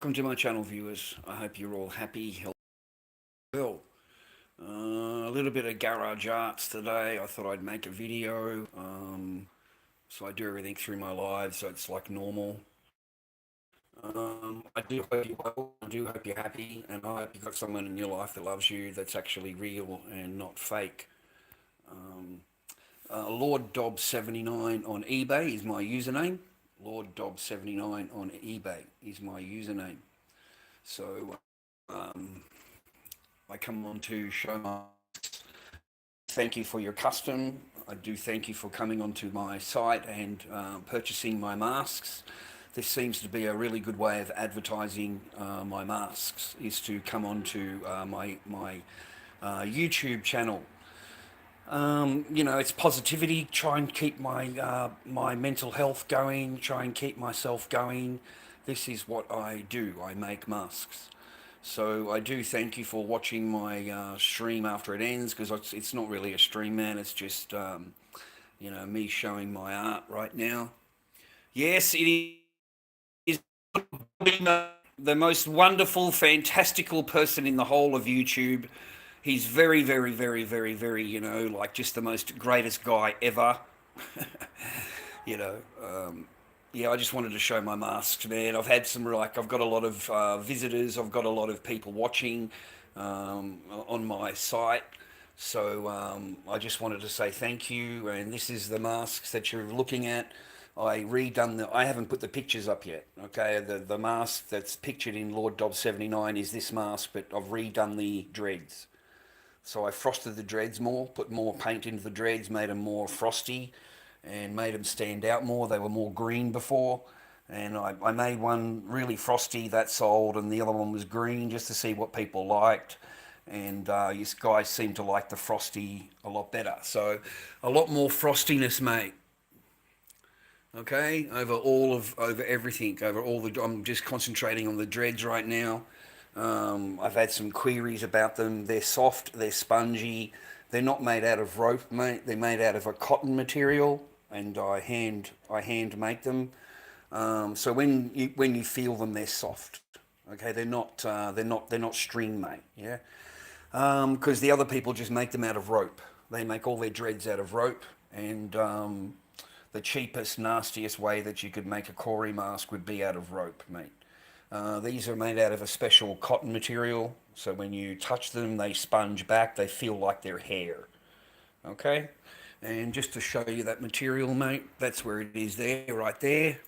Welcome to my channel, viewers. I hope you're all happy, healthy, well. A little bit of garage arts today. I thought I'd make a video. So I do everything through my live, so it's like normal. I do hope you're well. I do hope you're happy, and I hope you've got someone in your life that loves you, that's actually real and not fake. lorddobby79 on eBay is my username. lorddobby79 on eBay is my username. So I come on to show my thank you for your custom. I do thank you for coming onto my site and purchasing my masks. This seems to be a really good way of advertising my masks, is to come onto my YouTube channel. It's positivity. Try and keep my mental health going. Try and keep myself going. This is what I do. I make masks. So I do thank you for watching my stream after it ends, because it's not really a stream, man. It's just me showing my art right now. Yes, it is the most wonderful, fantastical person in the whole of YouTube. He's very, very, very, very, very, like just the most greatest guy ever. you know, yeah, I just wanted to show my masks, man. I've had I've got a lot of visitors. I've got a lot of people watching on my site. So I just wanted to say thank you. And this is the masks that you're looking at. I haven't put the pictures up yet. Okay, the mask that's pictured in lorddobby79 is this mask, but I've redone the dreads. So I frosted the dreads more, put more paint into the dreads, made them more frosty, and made them stand out more. They were more green before, and I made one really frosty that sold, and the other one was green, just to see what people liked. And you guys seem to like the frosty a lot better. So a lot more frostiness, mate. Okay, over everything, I'm just concentrating on the dreads right now. I've had some queries about them. They're soft, they're spongy, they're not made out of rope, mate. They're made out of a cotton material, and I hand make them. So when you feel them, they're soft. Okay, they're not string, mate. Yeah, because the other people just make them out of rope. They make all their dreads out of rope, and the cheapest, nastiest way that you could make a Corey mask would be out of rope, mate. These are made out of a special cotton material, so when you touch them, they sponge back. They feel like they're hair. Okay? And just to show you that material, mate, that's where it is there, right there.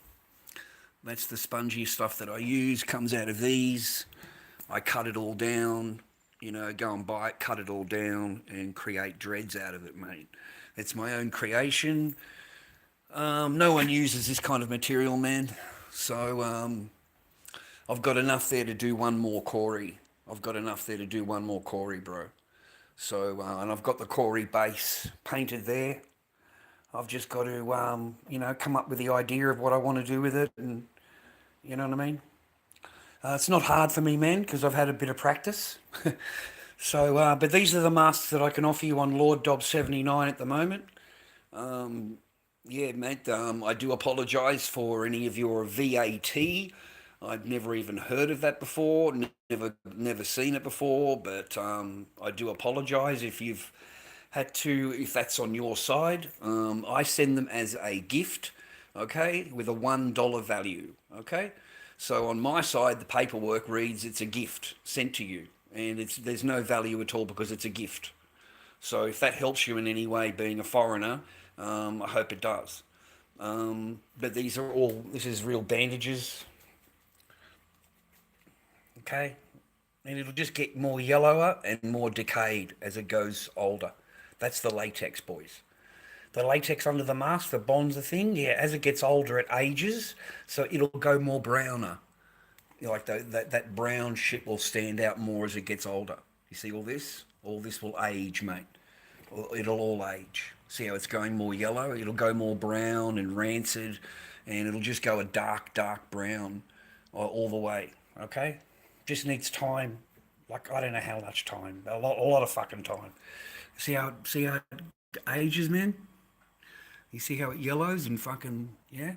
That's the spongy stuff that I use. Comes out of these. I cut it all down, go and buy it, cut it all down, and create dreads out of it, mate. It's my own creation. No one uses this kind of material, man. So, I've got enough there to do one more Corey. Bro. So, and I've got the Corey base painted there. I've just got to, come up with the idea of what I want to do with it, and you know what I mean? It's not hard for me, man, because I've had a bit of practice. So, but these are the masks that I can offer you on lorddobby79 at the moment. Yeah, mate, I do apologise for any of your VAT. I've never even heard of that before, never seen it before, but I do apologise if that's on your side. I send them as a gift, okay, with a $1 value, okay? So on my side, the paperwork reads it's a gift sent to you, and there's no value at all because it's a gift. So if that helps you in any way, being a foreigner, I hope it does. But this is real bandages. Okay, and it'll just get more yellower and more decayed as it goes older. That's the latex, boys. The latex under the mask, the bonds the thing, yeah, as it gets older, it ages, so it'll go more browner. Like that brown shit will stand out more as it gets older. You see all this? All this will age, mate. It'll all age. See how it's going more yellow? It'll go more brown and rancid, and it'll just go a dark, dark brown all the way, okay? Just needs time. Like, I don't know how much time. A lot of fucking time. See how it ages, man? You see how it yellows and fucking, yeah?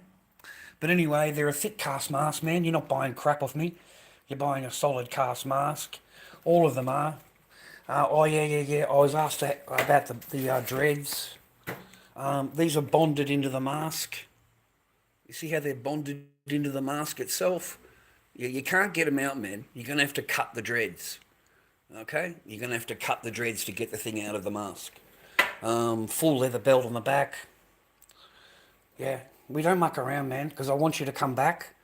But anyway, they're a thick cast mask, man. You're not buying crap off me. You're buying a solid cast mask. All of them are. Oh, yeah. I was asked about the dreads. These are bonded into the mask. You see how they're bonded into the mask itself? Yeah, you can't get them out, man. You're going to have to cut the dreads. Okay? You're going to have to cut the dreads to get the thing out of the mask. Full leather belt on the back. Yeah, we don't muck around, man, because I want you to come back.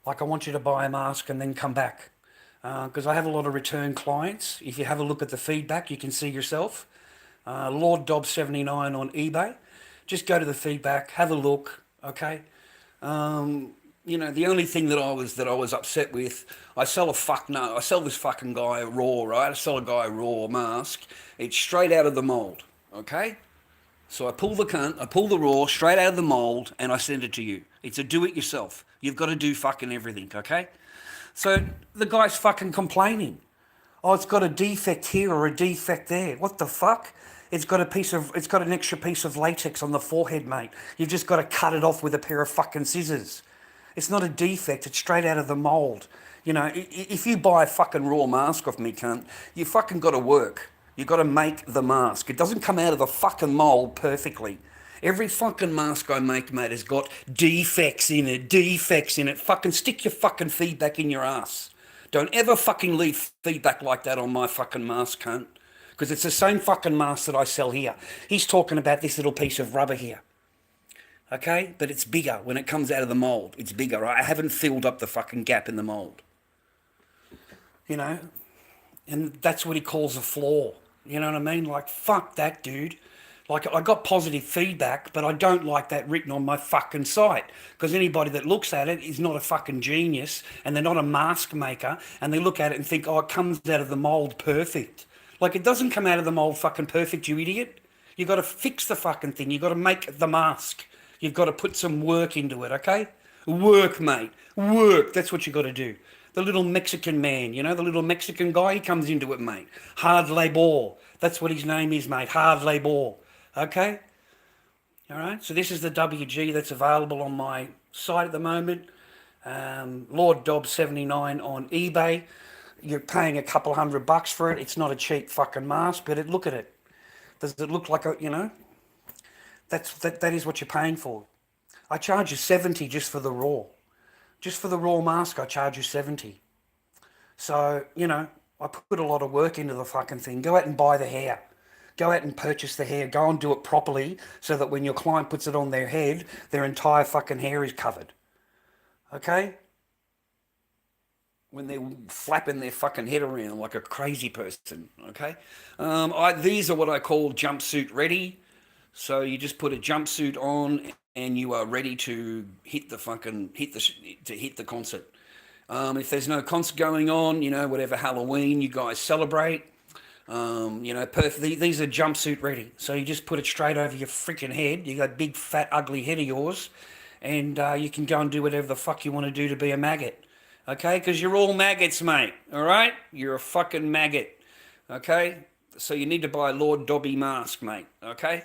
Like, I want you to buy a mask and then come back. Because I have a lot of return clients. If you have a look at the feedback, you can see yourself. lorddobby79 on eBay. Just go to the feedback, have a look, okay? The only thing that I was upset with, I sell this fucking guy a raw, right? I sell a guy a raw mask. It's straight out of the mold, okay? So I pull the raw straight out of the mold, and I send it to you. It's a do-it-yourself. You've got to do fucking everything, okay? So the guy's fucking complaining. Oh, it's got a defect here or a defect there. What the fuck? It's got an extra piece of latex on the forehead, mate. You've just got to cut it off with a pair of fucking scissors. It's not a defect. It's straight out of the mold. If you buy a fucking raw mask off me, cunt, you fucking got to work. You got to make the mask. It doesn't come out of the fucking mold perfectly. Every fucking mask I make, mate, has got defects in it. Fucking stick your fucking feedback in your ass. Don't ever fucking leave feedback like that on my fucking mask, cunt. Because it's the same fucking mask that I sell here. He's talking about this little piece of rubber here. Okay? But it's bigger when it comes out of the mould. It's bigger, right? I haven't filled up the fucking gap in the mould. And that's what he calls a flaw. You know what I mean? Like, fuck that, dude. Like, I got positive feedback, but I don't like that written on my fucking site. Because anybody that looks at it is not a fucking genius, and they're not a mask maker, and they look at it and think, oh, it comes out of the mould perfect. Like, it doesn't come out of the mould fucking perfect, you idiot. You've got to fix the fucking thing. You've got to make the mask. You've got to put some work into it, okay? Work, mate. Work. That's what you got to do. The little Mexican man, the little Mexican guy, he comes into it, mate. Hard labor. That's what his name is, mate. Hard labor. Okay? All right? So this is the WG that's available on my site at the moment. lorddobby79 on eBay. You're paying a couple $100 for it. It's not a cheap fucking mask, but look at it. Does it look like that is what you're paying for. I charge you $70 just for the raw. Just for the raw mask, I charge you $70. So, I put a lot of work into the fucking thing. Go out and buy the hair. Go out and purchase the hair. Go and do it properly so that when your client puts it on their head, their entire fucking hair is covered. Okay? When they're flapping their fucking head around like a crazy person, okay? These are what I call jumpsuit ready. So you just put a jumpsuit on and you are ready to hit the concert. If there's no concert going on, whatever Halloween you guys celebrate, these are jumpsuit ready. So you just put it straight over your freaking head. You got a big, fat, ugly head of yours, and you can go and do whatever the fuck you want to do to be a maggot. Okay? Because you're all maggots, mate. All right? You're a fucking maggot. Okay? So you need to buy a Lord Dobby mask, mate. Okay?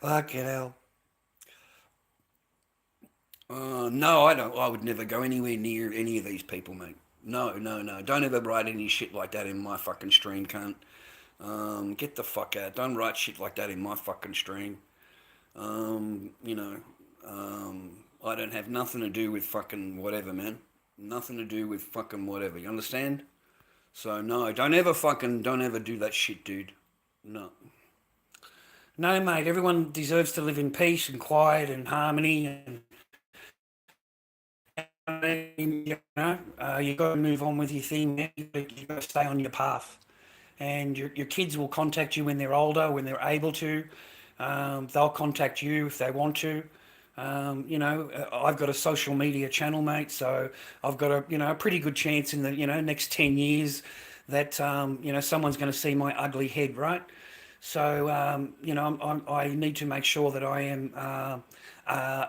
Fucking hell. No, I don't. I would never go anywhere near any of these people, mate. No. Don't ever write any shit like that in my fucking stream, cunt. Get the fuck out. Don't write shit like that in my fucking stream. I don't have nothing to do with fucking whatever, man. Nothing to do with fucking whatever. You understand? So no, don't ever do that shit, dude. No. No, mate. Everyone deserves to live in peace and quiet and harmony, and you got to move on with your thing, man. You got to stay on your path, and your kids will contact you when they're older, when they're able to. They'll contact you if they want to. I've got a social media channel, mate, so I've got a pretty good chance in the next 10 years that someone's going to see my ugly head, right? So I need to make sure that I am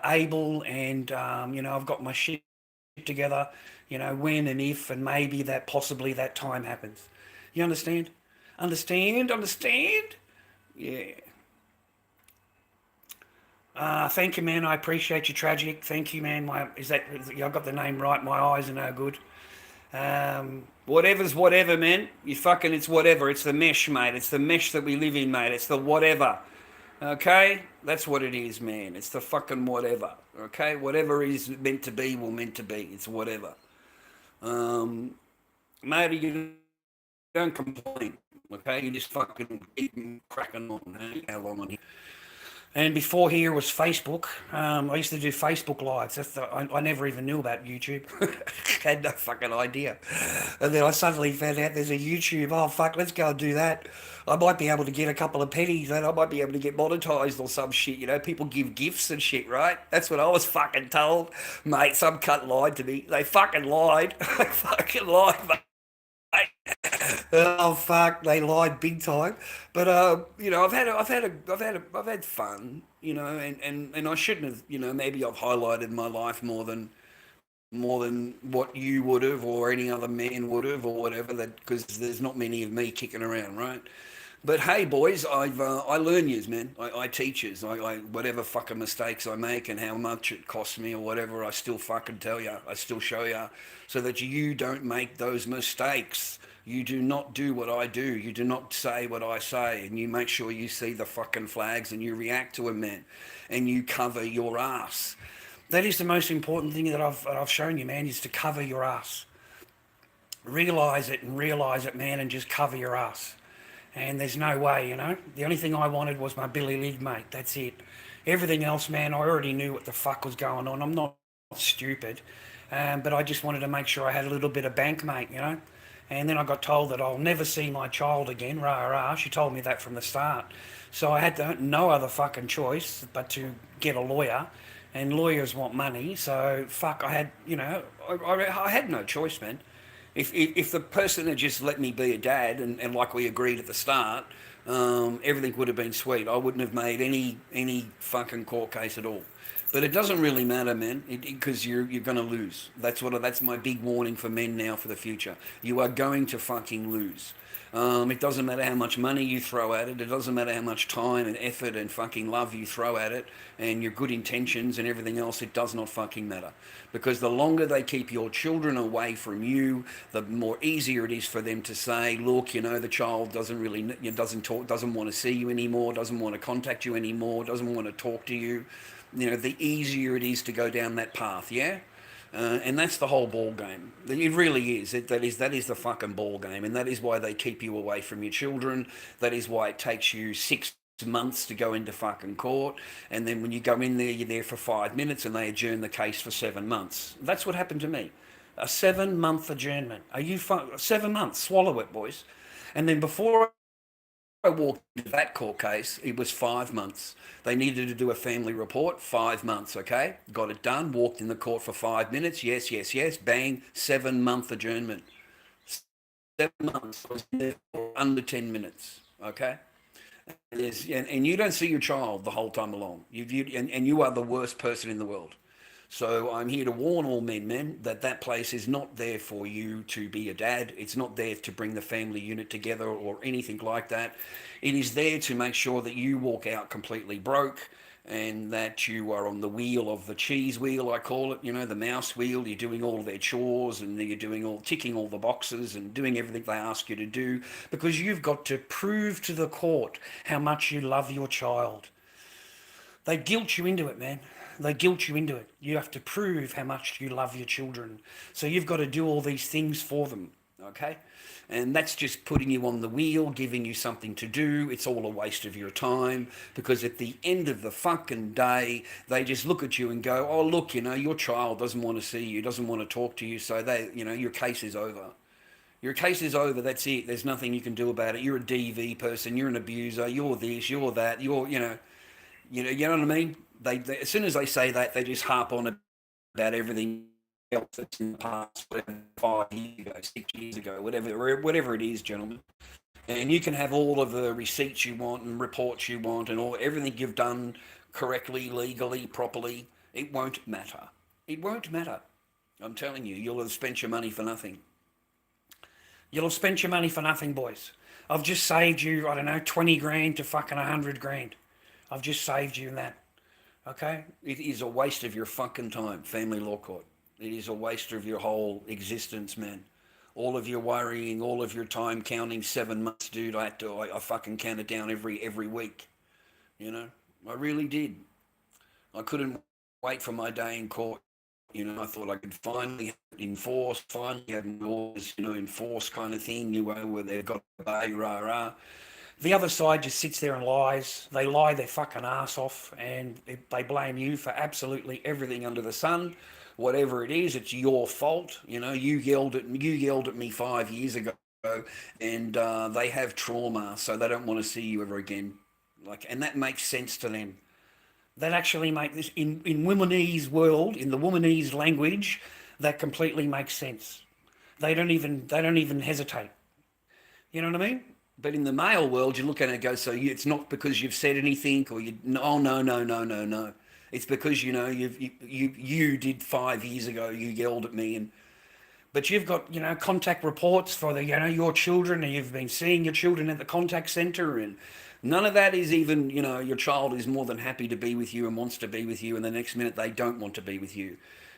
able, and I've got my shit together, when and if and maybe that possibly that time happens. You understand? Understand? Yeah. Thank you, man. I appreciate your tragic. Thank you, man. I got the name right? My eyes are no good. Whatever's whatever, man. It's whatever. It's the mesh, mate. It's the mesh that we live in, mate. It's the whatever. Okay? That's what it is, man. It's the fucking whatever. Okay? Whatever is meant to be will meant to be. It's whatever. Um, Mate, you don't complain. Okay? You just fucking keep cracking on. Hey? How long on here? And before here was Facebook. I used to do Facebook lives. I never even knew about YouTube. Had no fucking idea. And then I suddenly found out there's a YouTube. Oh, fuck, let's go and do that. I might be able to get a couple of pennies and I might be able to get monetized or some shit. You know, people give gifts and shit, right? That's what I was fucking told. Mate, some cunt lied to me. They fucking lied. They fucking lied, mate. Oh fuck, they lied big time. But you know, I've had fun, you know, and I shouldn't have, you know, maybe I've highlighted my life more than what you would have or any other man would have or whatever. That because there's not many of me kicking around, right? But hey, boys, I learn yous, man. I teach yous. I whatever fucking mistakes I make and how much it costs me or whatever, I still fucking tell you. I still show you, so that you don't make those mistakes. You do not do what I do. You do not say what I say, and you make sure you see the fucking flags and you react to them, man, and you cover your ass. That is the most important thing that I've shown you, man, is to cover your ass. Realize it, man, and just cover your ass. And there's no way, you know. The only thing I wanted was my Billy Lid, mate. That's it. Everything else, man, I already knew what the fuck was going on. I'm not stupid. But I just wanted to make sure I had a little bit of bank, mate, you know. And then I got told that I'll never see my child again, rah, rah. She told me that from the start. So I had no other fucking choice but to get a lawyer. And lawyers want money. So, fuck, I had, you know, I had no choice, man. If the person had just let me be a dad and like we agreed at the start, everything would have been sweet. I wouldn't have made any fucking court case at all. But it doesn't really matter, man, because you're going to lose. That's my big warning for men now for the future. You are going to fucking lose. It doesn't matter how much money you throw at it. It doesn't matter how much time and effort and fucking love you throw at it and your good intentions and everything else. It does not fucking matter. Because the longer they keep your children away from you, the more easier it is for them to say, look, you know, the child doesn't want to see you anymore, doesn't want to contact you anymore, doesn't want to talk to you. You know, the easier it is to go down that path, yeah? And that's the whole ball game. It really is. That is the fucking ball game, and that is why they keep you away from your children. That is why it takes you 6 months to go into fucking court, and then when you go in there, you're there for 5 minutes, and they adjourn the case for 7 months. That's what happened to me. A 7 month adjournment. 7 months? Swallow it, boys. And then before I walked into that court case, it was 5 months. They needed to do a family report, 5 months, okay? Got it done, walked in the court for 5 minutes, yes, yes, yes, bang, 7 month adjournment. 7 months, I was there for under 10 minutes, okay? And you don't see your child the whole time along. And you are the worst person in the world. So I'm here to warn all men, that place is not there for you to be a dad. It's not there to bring the family unit together or anything like that. It is there to make sure that you walk out completely broke and that you are on the wheel of the cheese wheel, I call it, you know, the mouse wheel. You're doing all their chores and you're ticking all the boxes and doing everything they ask you to do because you've got to prove to the court how much you love your child. They guilt you into it, man. They guilt you into it. You have to prove how much you love your children. So you've got to do all these things for them, okay? And that's just putting you on the wheel, giving you something to do. It's all a waste of your time because at the end of the fucking day, they just look at you and go, oh, look, you know, your child doesn't want to see you, doesn't want to talk to you, so your case is over. Your case is over, that's it. There's nothing you can do about it. You're a DV person, you're an abuser, you're this, you're that, you know what I mean? They as soon as they say that, they just harp on about everything else that's in the past, whatever, 5 years ago, 6 years ago, whatever it is, gentlemen. And you can have all of the receipts you want and reports you want and everything you've done correctly, legally, properly. It won't matter. It won't matter. I'm telling you, you'll have spent your money for nothing. You'll have spent your money for nothing, boys. I've just saved you, I don't know, 20 grand to fucking 100 grand. I've just saved you that. Okay? It is a waste of your fucking time, family law court. It is a waste of your whole existence, man. All of your worrying, all of your time counting 7 months, dude. I fucking count it down every week. You know, I really did. I couldn't wait for my day in court. You know, I thought I could finally enforce, finally have laws, enforce kind of thing. Where they've got to obey, rah rah. The other side just sits there and lies. They lie their fucking ass off, and they blame you for absolutely everything under the sun. Whatever it is, it's your fault. You yelled at me 5 years ago, and they have trauma, so they don't want to see you ever again. And that makes sense to them. That actually make this in womanese world, in the womanese language, that completely makes sense. They don't even hesitate. You know what I mean? But in the male world, you look at it and go, so it's not because you've said anything, or you, oh, no, no, no, no, no. It's because, you did 5 years ago, you yelled at me, but you've got, contact reports for your children, and you've been seeing your children at the contact centre, and none of that is even, your child is more than happy to be with you and wants to be with you, and the next minute they don't want to be with you.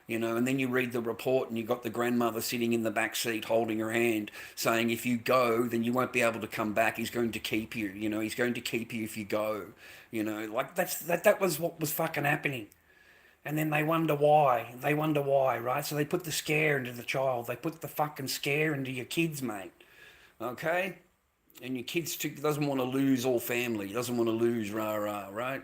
And then you read the report and you've got the grandmother sitting in the back seat holding her hand saying, if you go, then you won't be able to come back. He's going to keep you. He's going to keep you if you go. That was what was fucking happening. And then they wonder why. They wonder why, right? So they put the scare into the child. They put the fucking scare into your kids, mate. Okay? And your kids doesn't want to lose all family. Doesn't want to lose rah-rah, right?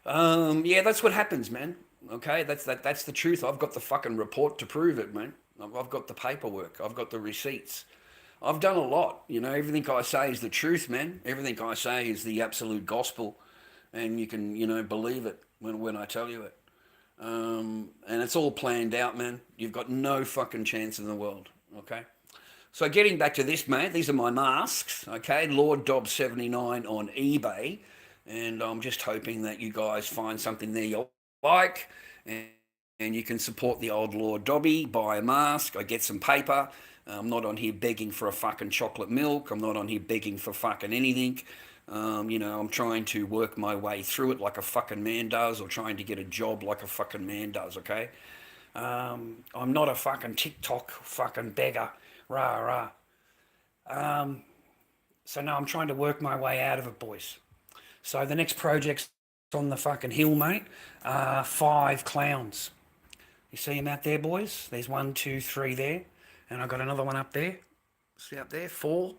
Yeah, that's what happens, man. Okay, that's the truth. I've got the fucking report to prove it, man. I've got the paperwork. I've got the receipts. I've done a lot. Everything I say is the truth, man. Everything I say is the absolute gospel, and you can, believe it when I tell you it. And it's all planned out, man. You've got no fucking chance in the world. Okay. So getting back to this, mate, these are my masks. Okay, Lord Dob 79 on eBay, and I'm just hoping that you guys find something there you like, and you can support the old Lord Dobby, buy a mask, I get some paper. I'm not on here begging for a fucking chocolate milk. I'm not on here begging for fucking anything. I'm trying to work my way through it like a fucking man does, or trying to get a job like a fucking man does, okay? I'm not a fucking TikTok fucking beggar, rah rah. So no, I'm trying to work my way out of it, boys. So the next project's on the fucking hill, mate. 5 clowns. You see them out there, boys? There's 1, 2, 3 there. And I got another one up there. See up there? 4.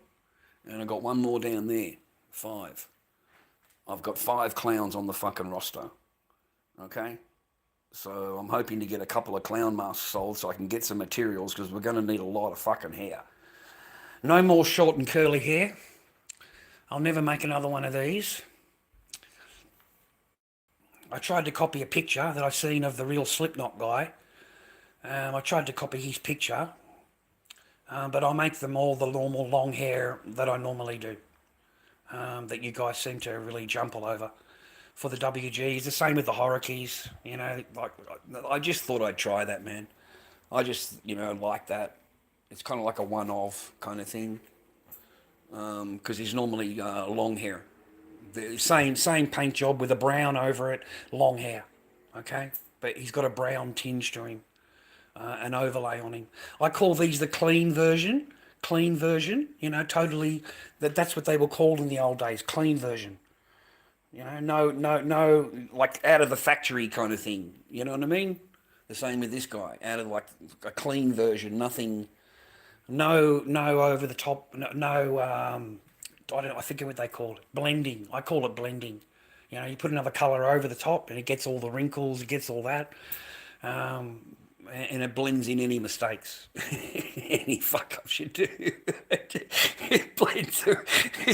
And I got one more down there. 5. I've got 5 clowns on the fucking roster. Okay? So I'm hoping to get a couple of clown masks sold so I can get some materials, because we're going to need a lot of fucking hair. No more short and curly hair. I'll never make another one of these. I tried to copy a picture that I seen of the real Slipknot guy. I tried to copy his picture, but I'll make them all the normal long hair that I normally do, that you guys seem to really jump all over for the WGs. The same with the horror keys, I just thought I'd try that, man. I just, like that. It's kind of like a one-off kind of thing, because he's normally long hair. The same paint job with a brown over it, long hair, okay? But he's got a brown tinge to him, an overlay on him. I call these the clean version, totally, that's what they were called in the old days, clean version. No, like out of the factory kind of thing, you know what I mean? The same with this guy, out of like a clean version, nothing, no over the top, I forget what they call it. Blending. I call it blending. You put another colour over the top and it gets all the wrinkles, it gets all that. And it blends in any mistakes, any fuck-ups you do. It blends through.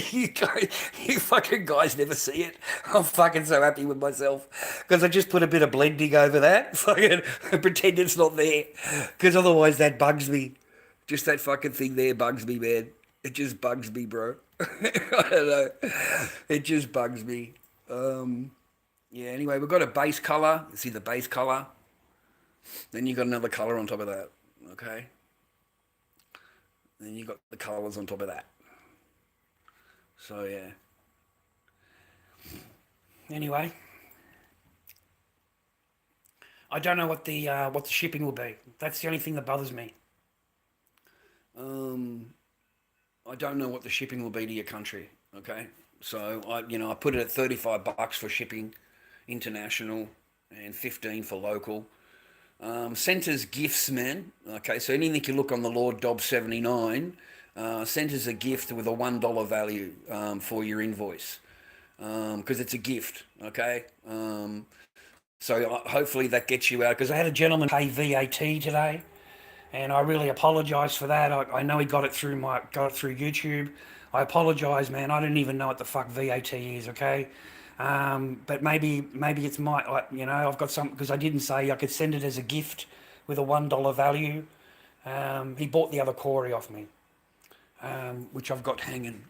You fucking guys never see it. I'm fucking so happy with myself because I just put a bit of blending over that. Fucking pretend it's not there, because otherwise that bugs me. Just that fucking thing there bugs me, man. It just bugs me, bro. I don't know. It just bugs me. Yeah, anyway, we've got a base colour. See the base colour? Then you got another colour on top of that. Okay? Then you got the colours on top of that. So, yeah. Anyway. I don't know what the shipping will be. That's the only thing that bothers me. Um, I don't know what the shipping will be to your country. Okay, so I put it at $35 for shipping, international, and 15 for local. Sent as gifts, man. Okay, so anything you look on the Lord Dob 79, sent as a gift with a $1 value for your invoice because it's a gift. Okay, so hopefully that gets you out. Because I had a gentleman pay VAT today, and I really apologise for that. I know he got it through YouTube. I apologise, man. I don't even know what the fuck VAT is. Okay, but maybe it's I've got some because I didn't say I could send it as a gift with a $1 value. He bought the other Corey off me, which I've got hanging.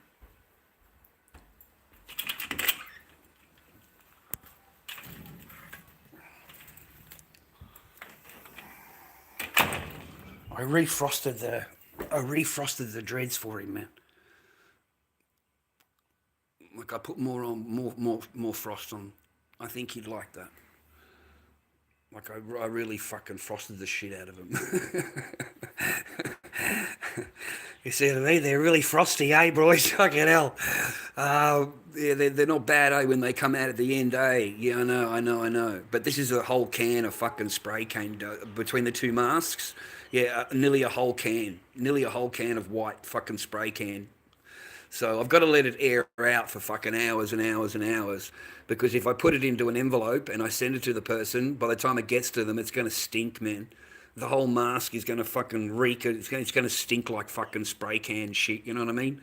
I refrosted the dreads for him, man. Like I put more frost on. I think he'd like that. Like I really fucking frosted the shit out of him. You see what I mean? They're really frosty, eh, boys? Fucking hell. Yeah, they're not bad, eh, when they come out at the end, eh? Yeah, I know. But this is a whole can of fucking spray cane between the two masks. Yeah, nearly a whole can. Nearly a whole can of white fucking spray can. So I've got to let it air out for fucking hours and hours and hours. Because if I put it into an envelope and I send it to the person, by the time it gets to them, it's going to stink, man. The whole mask is going to fucking reek. It's going to stink like fucking spray can shit, you know what I mean?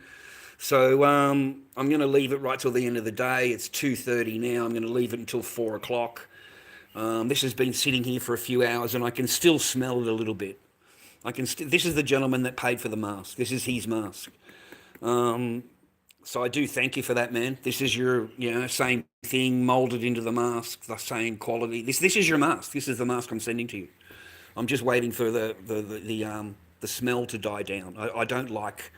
So I'm going to leave it right till the end of the day. It's 2:30 now. I'm going to leave it until 4 o'clock. This has been sitting here for a few hours and I can still smell it a little bit. This is the gentleman that paid for the mask. This is his mask. So I do thank you for that, man. This is your, same thing molded into the mask, the same quality. This is your mask. This is the mask I'm sending to you. I'm just waiting for the smell to die down. I don't like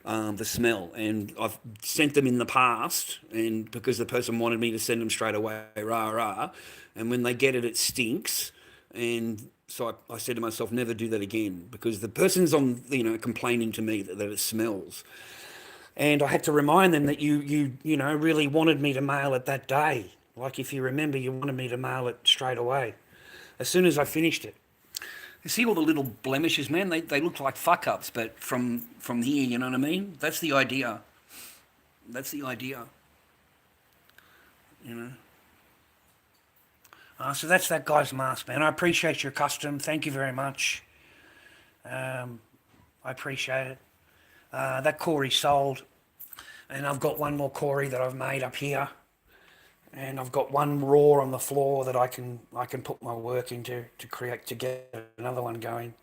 the smell, and I've sent them in the past, and because the person wanted me to send them straight away, and when they get it, it stinks, and so I said to myself, never do that again, because the person's on, complaining to me that it smells. And I had to remind them that you really wanted me to mail it that day. Like if you remember, you wanted me to mail it straight away, as soon as I finished it. You see all the little blemishes, man? They look like fuck ups, but from here, you know what I mean? That's the idea. That's the idea. You know. So that's that guy's mask, man. I appreciate your custom. Thank you very much. I appreciate it. That Corey sold, and I've got one more Corey that I've made up here, and I've got one raw on the floor that I can put my work into to get another one going.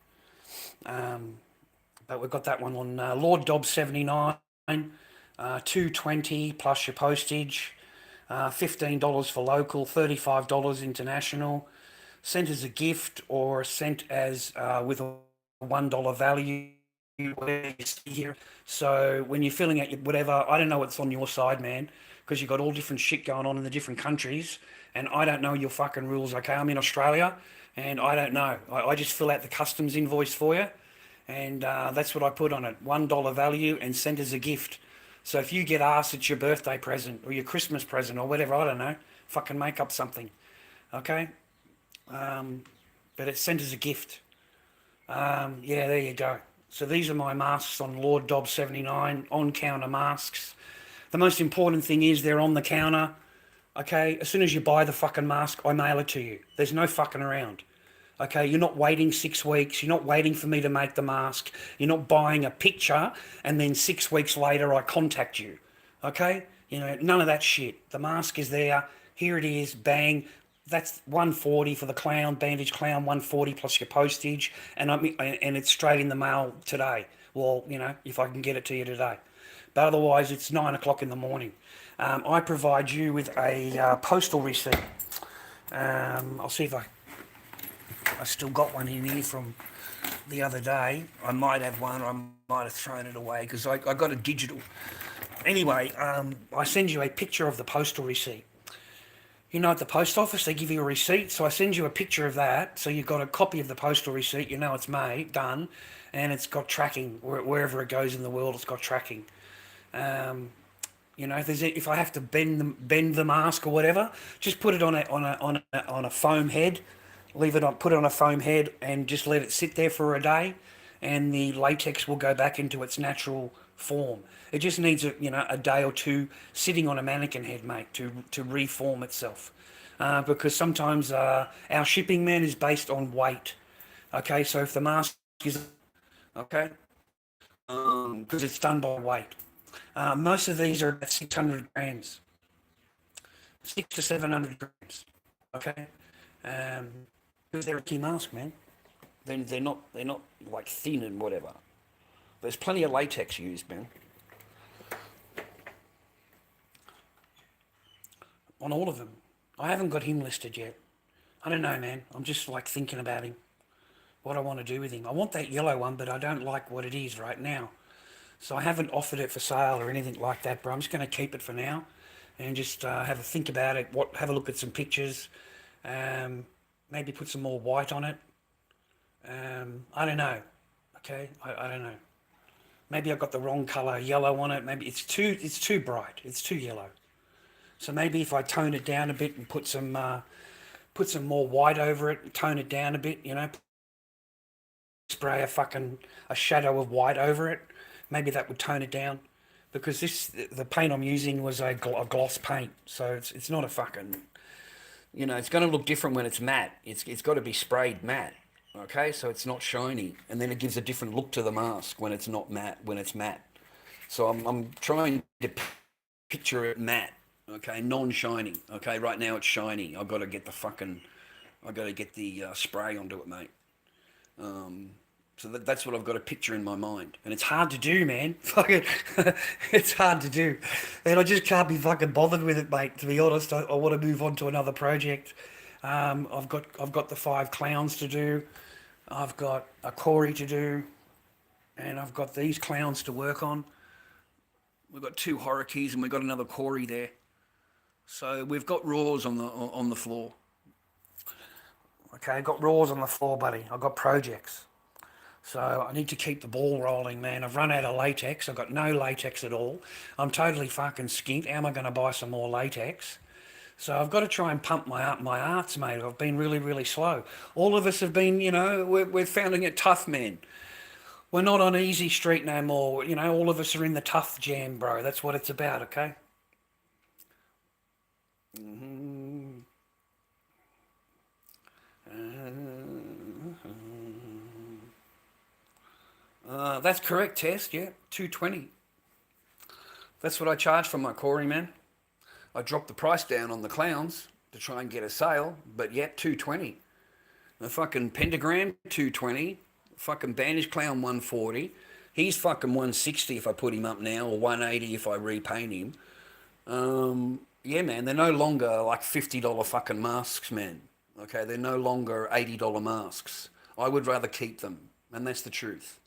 But we've got that one on Lord Dob 79, $2.20 plus your postage, $15 for local, $35 international. Sent as a gift or sent as with a $1 value. Here. So when you're filling out whatever, I don't know what's on your side, man, because you've got all different shit going on in the different countries, and I don't know your fucking rules. Okay, I'm in Australia, and I don't know. I just fill out the customs invoice for you, and that's what I put on it: $1 value and sent as a gift. So if you get asked, it's your birthday present or your Christmas present or whatever, I don't know. Fucking make up something, okay? But it's sent as a gift. Yeah, there you go. So these are my masks on Lord Dob 79, on-counter masks. The most important thing is they're on the counter, okay? As soon as you buy the fucking mask, I mail it to you. There's no fucking around, okay? You're not waiting 6 weeks. You're not waiting for me to make the mask. You're not buying a picture and then 6 weeks later I contact you, okay? None of that shit. The mask is there. Here it is, bang. That's $140 for the clown, bandage clown, $140 plus your postage, and it's straight in the mail today. Well, if I can get it to you today. But otherwise, it's 9 o'clock in the morning. I provide you with a postal receipt. I'll see if I still got one in here from the other day. I might have one, or I might have thrown it away because I got a digital. Anyway, I send you a picture of the postal receipt. You know, at the post office, they give you a receipt. So I send you a picture of that. So you've got a copy of the postal receipt. You know it's made, done, and it's got tracking. Wherever it goes in the world, it's got tracking. Um, you know, if I have to bend the mask or whatever, just put it on a foam head, leave it on, put it on a foam head, and just let it sit there for a day, and the latex will go back into its natural form. It just needs a day or two sitting on a mannequin head, mate, to reform itself. Because sometimes our shipping, man, is based on weight. Okay, so if the mask is okay, because it's done by weight. Most of these are about 600 grams, 600 to 700 grams. Okay, because they're a key mask, man. They're not like thin and whatever. There's plenty of latex used, man. On all of them. I haven't got him listed yet. I don't know, man. I'm just like thinking about him. What I want to do with him. I want that yellow one, but I don't like what it is right now. So I haven't offered it for sale or anything like that, but I'm just going to keep it for now and just have a think about it. Have a look at some pictures. Maybe put some more white on it. I don't know. Okay, I don't know. Maybe I've got the wrong colour yellow on it. Maybe it's too bright. It's too yellow. So maybe if I tone it down a bit and put some more white over it, and tone it down a bit, spray a shadow of white over it. Maybe that would tone it down, because the paint I'm using was a gloss paint, so it's not a fucking, it's going to look different when it's matte. It's got to be sprayed matte, okay? So it's not shiny, and then it gives a different look to the mask when it's not matte. When it's matte, so I'm trying to picture it matte, okay, non-shiny, okay. Right now it's shiny. I got to get the spray onto it, mate. So that's what I've got a picture in my mind. And it's hard to do, man. Fucking, it's hard to do. And I just can't be fucking bothered with it, mate, to be honest. I want to move on to another project. I've got the 5 clowns to do. I've got a Corey to do. And I've got these clowns to work on. We've got 2 horror keys and we've got another Corey there. So we've got raws on the floor. Okay, I've got raws on the floor, buddy. I've got projects. So I need to keep the ball rolling, man. I've run out of latex. I've got no latex at all. I'm totally fucking skint. How am I going to buy some more latex? So I've got to try and pump my arts, mate. I've been really, really slow. All of us have been, we're finding it tough, man. We're not on easy street no more. All of us are in the tough jam, bro. That's what it's about, okay? That's correct, Test. Yeah, 220. That's what I charge for my Corey, man. I dropped the price down on the clowns to try and get a sale, but yet 220. The fucking pentagram 220. Fucking bandage clown 140. He's fucking 160 if I put him up now, or 180 if I repaint him. Yeah, man, they're no longer like $50 fucking masks, man. Okay, they're no longer $80 masks. I would rather keep them, and that's the truth.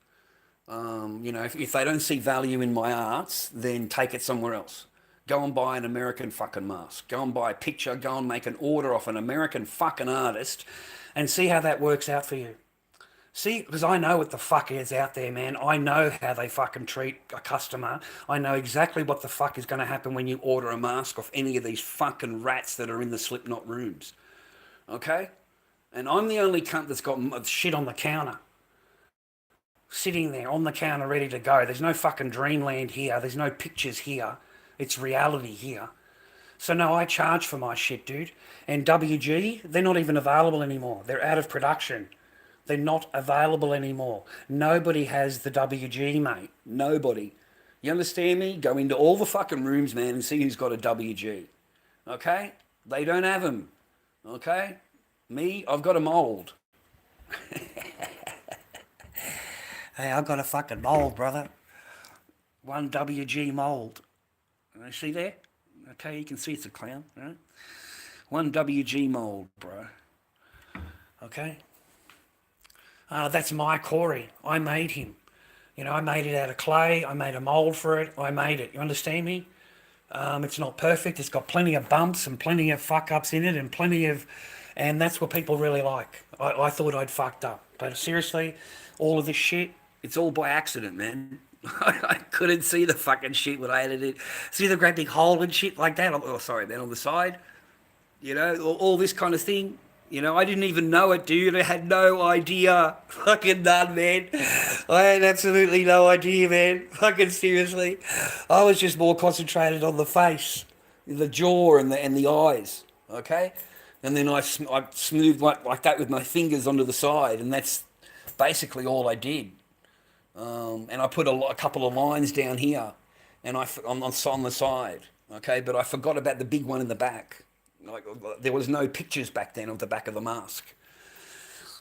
If they don't see value in my arts, then take it somewhere else. Go and buy an American fucking mask. Go and buy a picture. Go and make an order off an American fucking artist and see how that works out for you. See, because I know what the fuck is out there, man. I know how they fucking treat a customer. I know exactly what the fuck is going to happen when you order a mask off any of these fucking rats that are in the Slipknot rooms. Okay? And I'm the only cunt that's got shit on the counter. Sitting there on the counter ready to go. There's no fucking dreamland here. There's no pictures here. It's reality here. So no, I charge for my shit, dude. And WG, they're not even available anymore. They're out of production. They're not available anymore. Nobody has the WG, mate. Nobody. You understand me? Go into all the fucking rooms, man, and see who's got a WG. Okay? They don't have them. Okay? Me, I've got a mould. Hey, I've got a fucking mould, brother. One WG mould. You see there? Okay, you can see it's a clown, right? One WG mould, bro. Okay? That's my Corey. I made him. I made it out of clay. I made a mould for it. I made it. You understand me? It's not perfect. It's got plenty of bumps and plenty of fuck ups in it, and that's what people really like. I thought I'd fucked up, but seriously, all of this shit, it's all by accident, man. I couldn't see the fucking shit when I edited it. See the great big hole and shit like that. Oh, sorry, man, on the side. All this kind of thing. I didn't even know it, dude. I had no idea. Fucking none, man. I had absolutely no idea, man. Fucking seriously. I was just more concentrated on the face, the jaw, and the eyes. Okay? And then I smoothed like that with my fingers onto the side, and that's basically all I did. And I put a couple of lines down here, and on the side. Okay? But I forgot about the big one in the back. Like, there was no pictures back then of the back of the mask.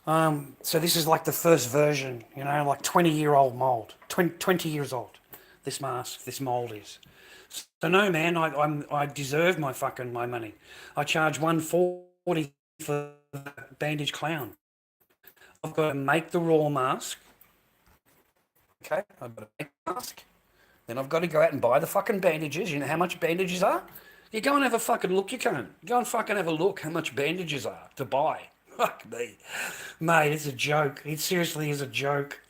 So this is like the first version, like 20-year-old mold, 20 years old. This mask, this mold is. So no, man, I deserve my money. I charge $140 for the bandage clown. I've got to make the raw mask. Okay, I've got to make the mask. Then I've got to go out and buy the fucking bandages. You know how much bandages are? You go and have a fucking look, you can't. Go and fucking have a look how much bandages are to buy. Fuck me. Mate, it's a joke. It seriously is a joke.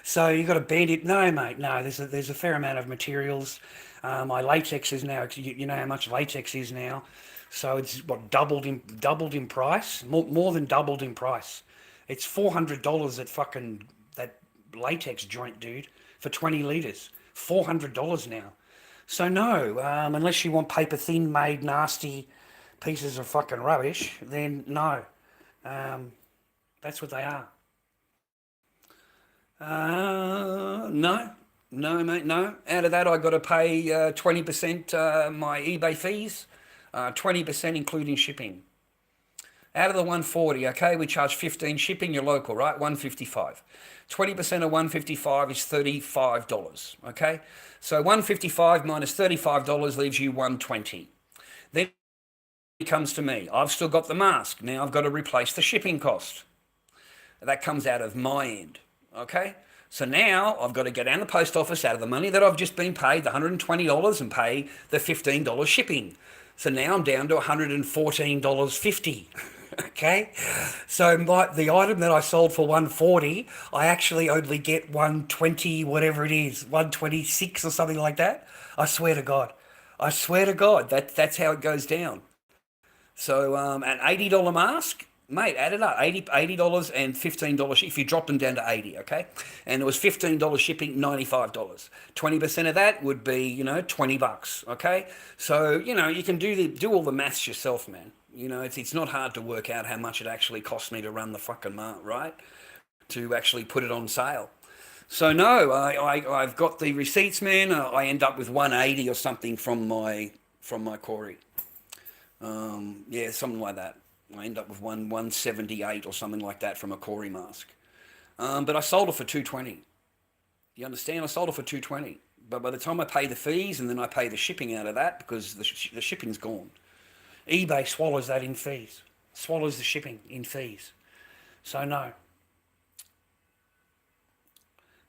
So you got to bandage. No, mate, no. There's a fair amount of materials. My latex is now, you know how much latex is now. So it's doubled in price, more than doubled in price. It's $400 at fucking that latex joint, dude, for 20 litres. $400 now. So no, unless you want paper thin made nasty pieces of fucking rubbish, then no. That's what they are. No, mate, no. Out of that, I got to pay 20% my eBay fees, 20% including shipping. Out of the 140, okay, we charge 15 shipping. You're local, right? 155. 20% of 155 is $35. Okay, so 155 minus $35 leaves you 120. Then it comes to me. I've still got the mask. Now I've got to replace the shipping cost. That comes out of my end. Okay, so now I've got to go down to the post office out of the money that I've just been paid, the $120, and pay the $15 shipping. So now I'm down to $114.50. Okay, so the item that I sold for 140, I actually only get 120, whatever it is, 126 or something like that. I swear to God, that's how it goes down. So an $80 mask, mate, add it up, $80 and $15 if you drop them down to 80, okay? And it was $15 shipping, $95. 20% of that would be, $20, okay? So, you can do all the maths yourself, man. It's not hard to work out how much it actually cost me to run the fucking mart, right? To actually put it on sale. So no, I've got the receipts, man. I end up with 180 or something from my Corey. Yeah, something like that. I end up with 178 or something like that from a Corey mask. But I sold it for 220. You understand? I sold it for 220. But by the time I pay the fees and then I pay the shipping out of that, because the shipping's gone. eBay swallows that in fees. Swallows the shipping in fees. So no.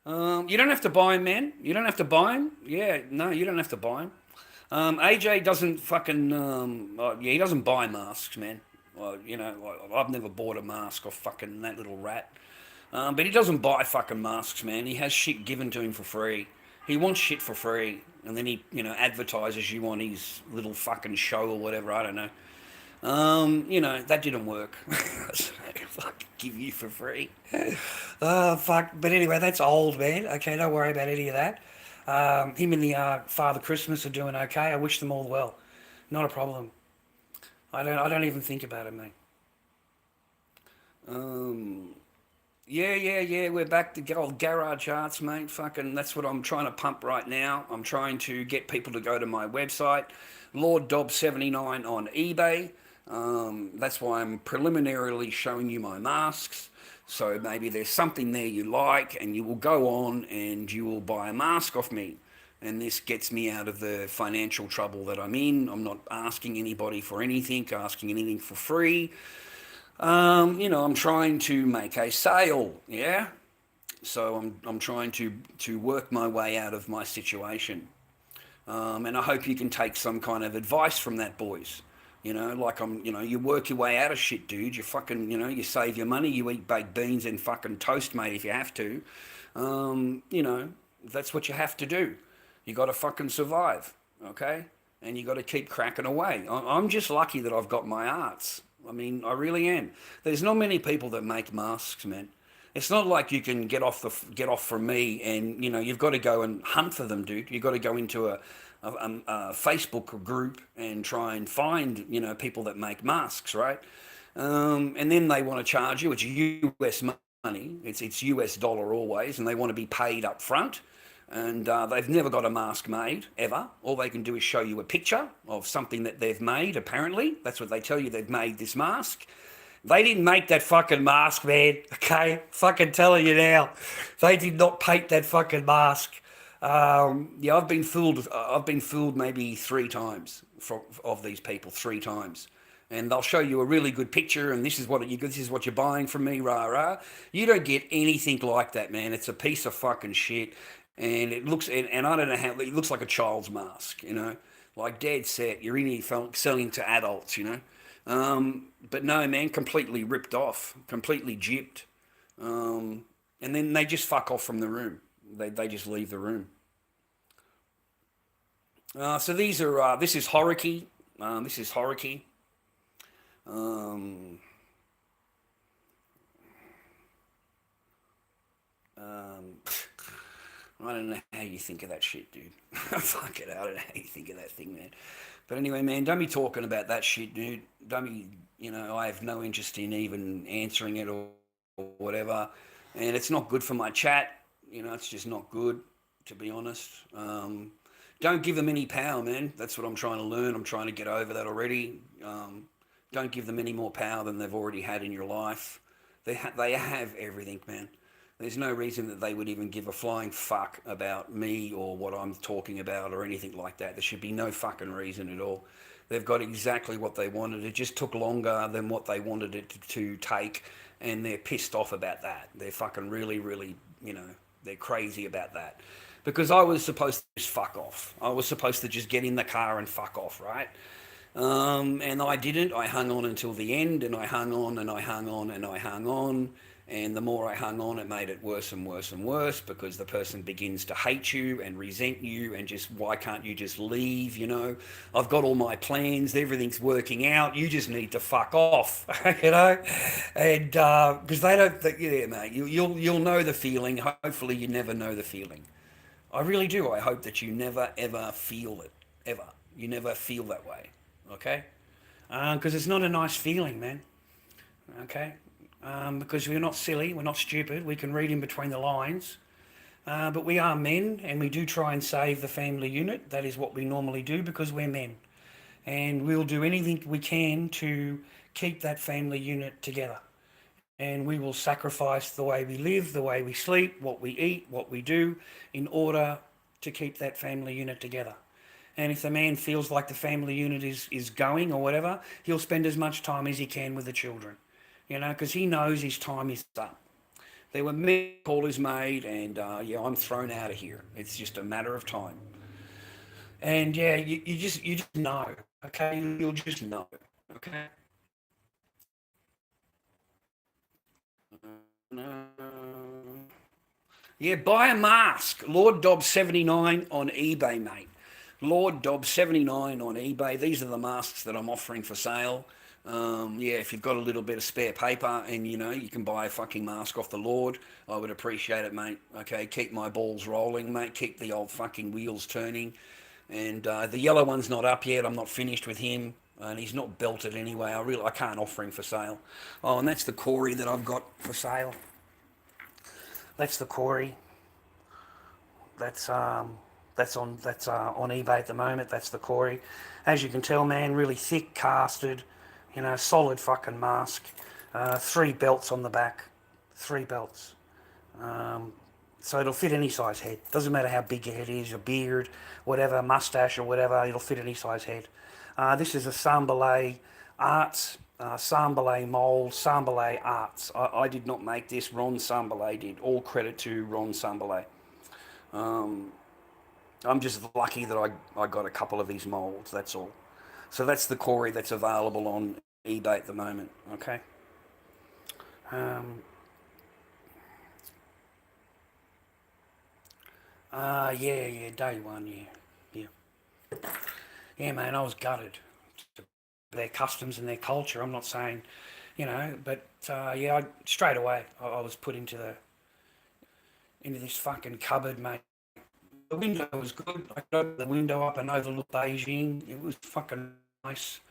You don't have to buy them, man. You don't have to buy them. Yeah, no, you don't have to buy them. AJ doesn't fucking, he doesn't buy masks, man. I've never bought a mask off fucking that little rat. But he doesn't buy fucking masks, man. He has shit given to him for free. He wants shit for free, and then he, advertises you on his little fucking show or whatever. I don't know. That didn't work. So, fuck, give you for free. Oh, fuck. But anyway, that's old, man. Okay, don't worry about any of that. Him and the Father Christmas are doing okay. I wish them all well. Not a problem. I don't even think about it, mate. Yeah. We're back to old garage arts, mate. Fucking, that's what I'm trying to pump right now. I'm trying to get people to go to my website, lorddobby79 on eBay. That's why I'm preliminarily showing you my masks. So maybe there's something there you like, and you will go on and you will buy a mask off me. And this gets me out of the financial trouble that I'm in. I'm not asking anybody for anything, asking anything for free. I'm trying to make a sale, yeah? So I'm trying to work my way out of my situation. And I hope you can take some kind of advice from that, boys. Like you work your way out of shit, dude. You fucking, you save your money, you eat baked beans and fucking toast, mate, if you have to. Um, you know, that's what you have to do. You got to fucking survive, okay? And you got to keep cracking away. I'm just lucky that I've got my arts. I mean, I really am. There's not many people that make masks, man. It's not like you can get off from me, and you've got to go and hunt for them, dude. You've got to go into a Facebook group and try and find people that make masks, right? And then they want to charge you. It's US money. It's US dollar always, and they want to be paid up front. And they've never got a mask made ever. All they can do is show you a picture of something that they've made. Apparently, that's what they tell you. They've made this mask. They didn't make that fucking mask, man. Okay, fucking telling you now, they did not paint that fucking mask. Yeah, I've been fooled. I've been fooled maybe 3 times of these people, 3 times, and they'll show you a really good picture, and this is what you're buying from me, rah rah. You don't get anything like that, man. It's a piece of fucking shit, and it looks and I don't know how it looks like a child's mask, like dead set. You're in here selling to adults. But no, man, completely ripped off, completely gypped. And then they just fuck off from the room. They just leave the room. So this is Horiki. This is Horiki. Um, um, I don't know how you think of that shit, dude. Fuck it, I don't know how you think of that thing, man. But anyway, man, don't be talking about that shit, dude. Don't be, I have no interest in even answering it or whatever. And it's not good for my chat. It's just not good, to be honest. Don't give them any power, man. That's what I'm trying to learn. I'm trying to get over that already. Don't give them any more power than they've already had in your life. They have everything, man. There's no reason that they would even give a flying fuck about me or what I'm talking about or anything like that. There should be no fucking reason at all. They've got exactly what they wanted. It just took longer than what they wanted it to take, and they're pissed off about that. They're fucking really, really, they're crazy about that. Because I was supposed to just fuck off. I was supposed to just get in the car and fuck off, right? And I didn't. I hung on until the end, and I hung on and I hung on and I hung on. And the more I hung on, it made it worse and worse and worse, because the person begins to hate you and resent you and just, why can't you just leave? I've got all my plans, everything's working out, you just need to fuck off, and because they don't think, yeah, mate, you'll know the feeling. Hopefully you never know the feeling. I really do. I hope that you never ever feel it, ever. You never feel that way, okay? Because it's not a nice feeling, man, okay? Because we're not silly, we're not stupid, we can read in between the lines. But we are men, and we do try and save the family unit. That is what we normally do, because we're men. And we'll do anything we can to keep that family unit together. And we will sacrifice the way we live, the way we sleep, what we eat, what we do, in order to keep that family unit together. And if the man feels like the family unit is going or whatever, he'll spend as much time as he can with the children. Because he knows his time is up. There were many callers made, and yeah, I'm thrown out of here. It's just a matter of time. And yeah, you just know, okay? You'll just know, okay? Yeah, buy a mask. Lord Dob 79 on eBay, mate. Lord Dob 79 on eBay. These are the masks that I'm offering for sale. Yeah, if you've got a little bit of spare paper and you can buy a fucking mask off the Lord, I would appreciate it, mate. Okay, keep my balls rolling, mate. Keep the old fucking wheels turning. And the yellow one's not up yet. I'm not finished with him, and he's not belted anyway. I can't offer him for sale. Oh, and that's the Corey that I've got for sale. That's the Corey. That's on eBay at the moment. That's the Corey. As you can tell, man, really thick, casted. Solid fucking mask. 3 belts on the back. 3 belts. So it'll fit any size head. Doesn't matter how big your head is, your beard, whatever, mustache or whatever, it'll fit any size head. This is a Sambalay Arts, Sambalay mold, Sambalay Arts. I did not make this, Ron Sambalay did. All credit to Ron Sambalay. I'm just lucky that I got a couple of these molds, that's all. So that's the Corey that's available on eBay at the moment, okay? Um, yeah, day one, yeah. Yeah. Yeah, man, I was gutted. Their customs and their culture, I'm not saying, but yeah, straight away, I was put into this fucking cupboard, mate. The window was good. I could open the window up and overlook Beijing. It was fucking nice.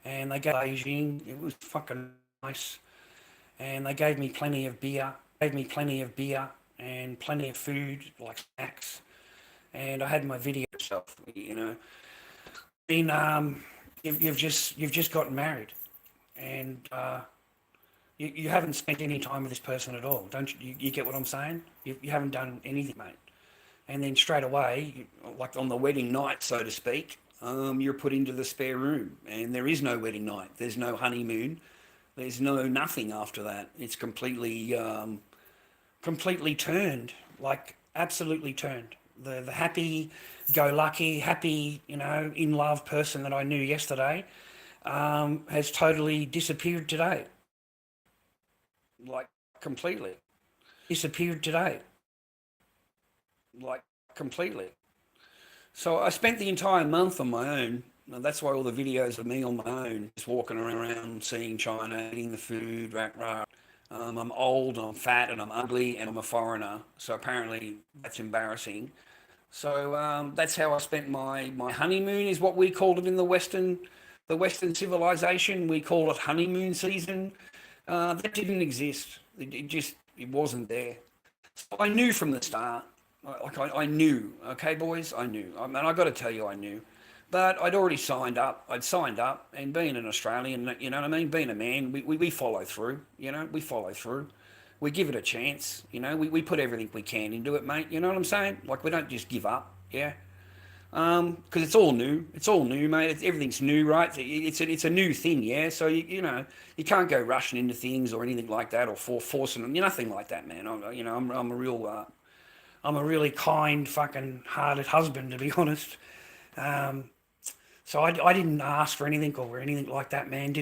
And they gave Beijing. It was fucking nice. And they gave me plenty of beer. And plenty of food, like snacks. And I had my video stuff, And you've just gotten married, and you haven't spent any time with this person at all. Don't you? You get what I'm saying? You haven't done anything, mate. And then straight away, like on the wedding night, so to speak, you're put into the spare room, and there is no wedding night. There's no honeymoon. There's no nothing after that. It's completely turned, like absolutely turned. The happy-go-lucky, happy, in love person that I knew yesterday has totally disappeared today, like completely disappeared today, like completely. So I spent the entire month on my own. And that's why all the videos of me on my own, just walking around, seeing China, eating the food, rah, rah. I'm old, I'm fat, and I'm ugly, and I'm a foreigner. So apparently that's embarrassing. So that's how I spent my honeymoon, is what we called it in the Western civilization. We call it honeymoon season. That didn't exist. It wasn't there. So I knew from the start. I knew. Okay, boys, I knew. I mean, I got to tell you, I knew. But I'd already signed up. I'd signed up, and being an Australian, you know what I mean? Being a man, we follow through, we follow through. We give it a chance, we put everything we can into it, mate. You know what I'm saying? Like, we don't just give up, yeah? Because it's all new. It's all new, mate. Everything's new, right? It's a new thing, yeah? So, you can't go rushing into things or anything like that, or forcing them. Nothing like that, man. I'm a really kind, fucking hearted husband, to be honest. Um, So I didn't ask for anything or anything like that, man.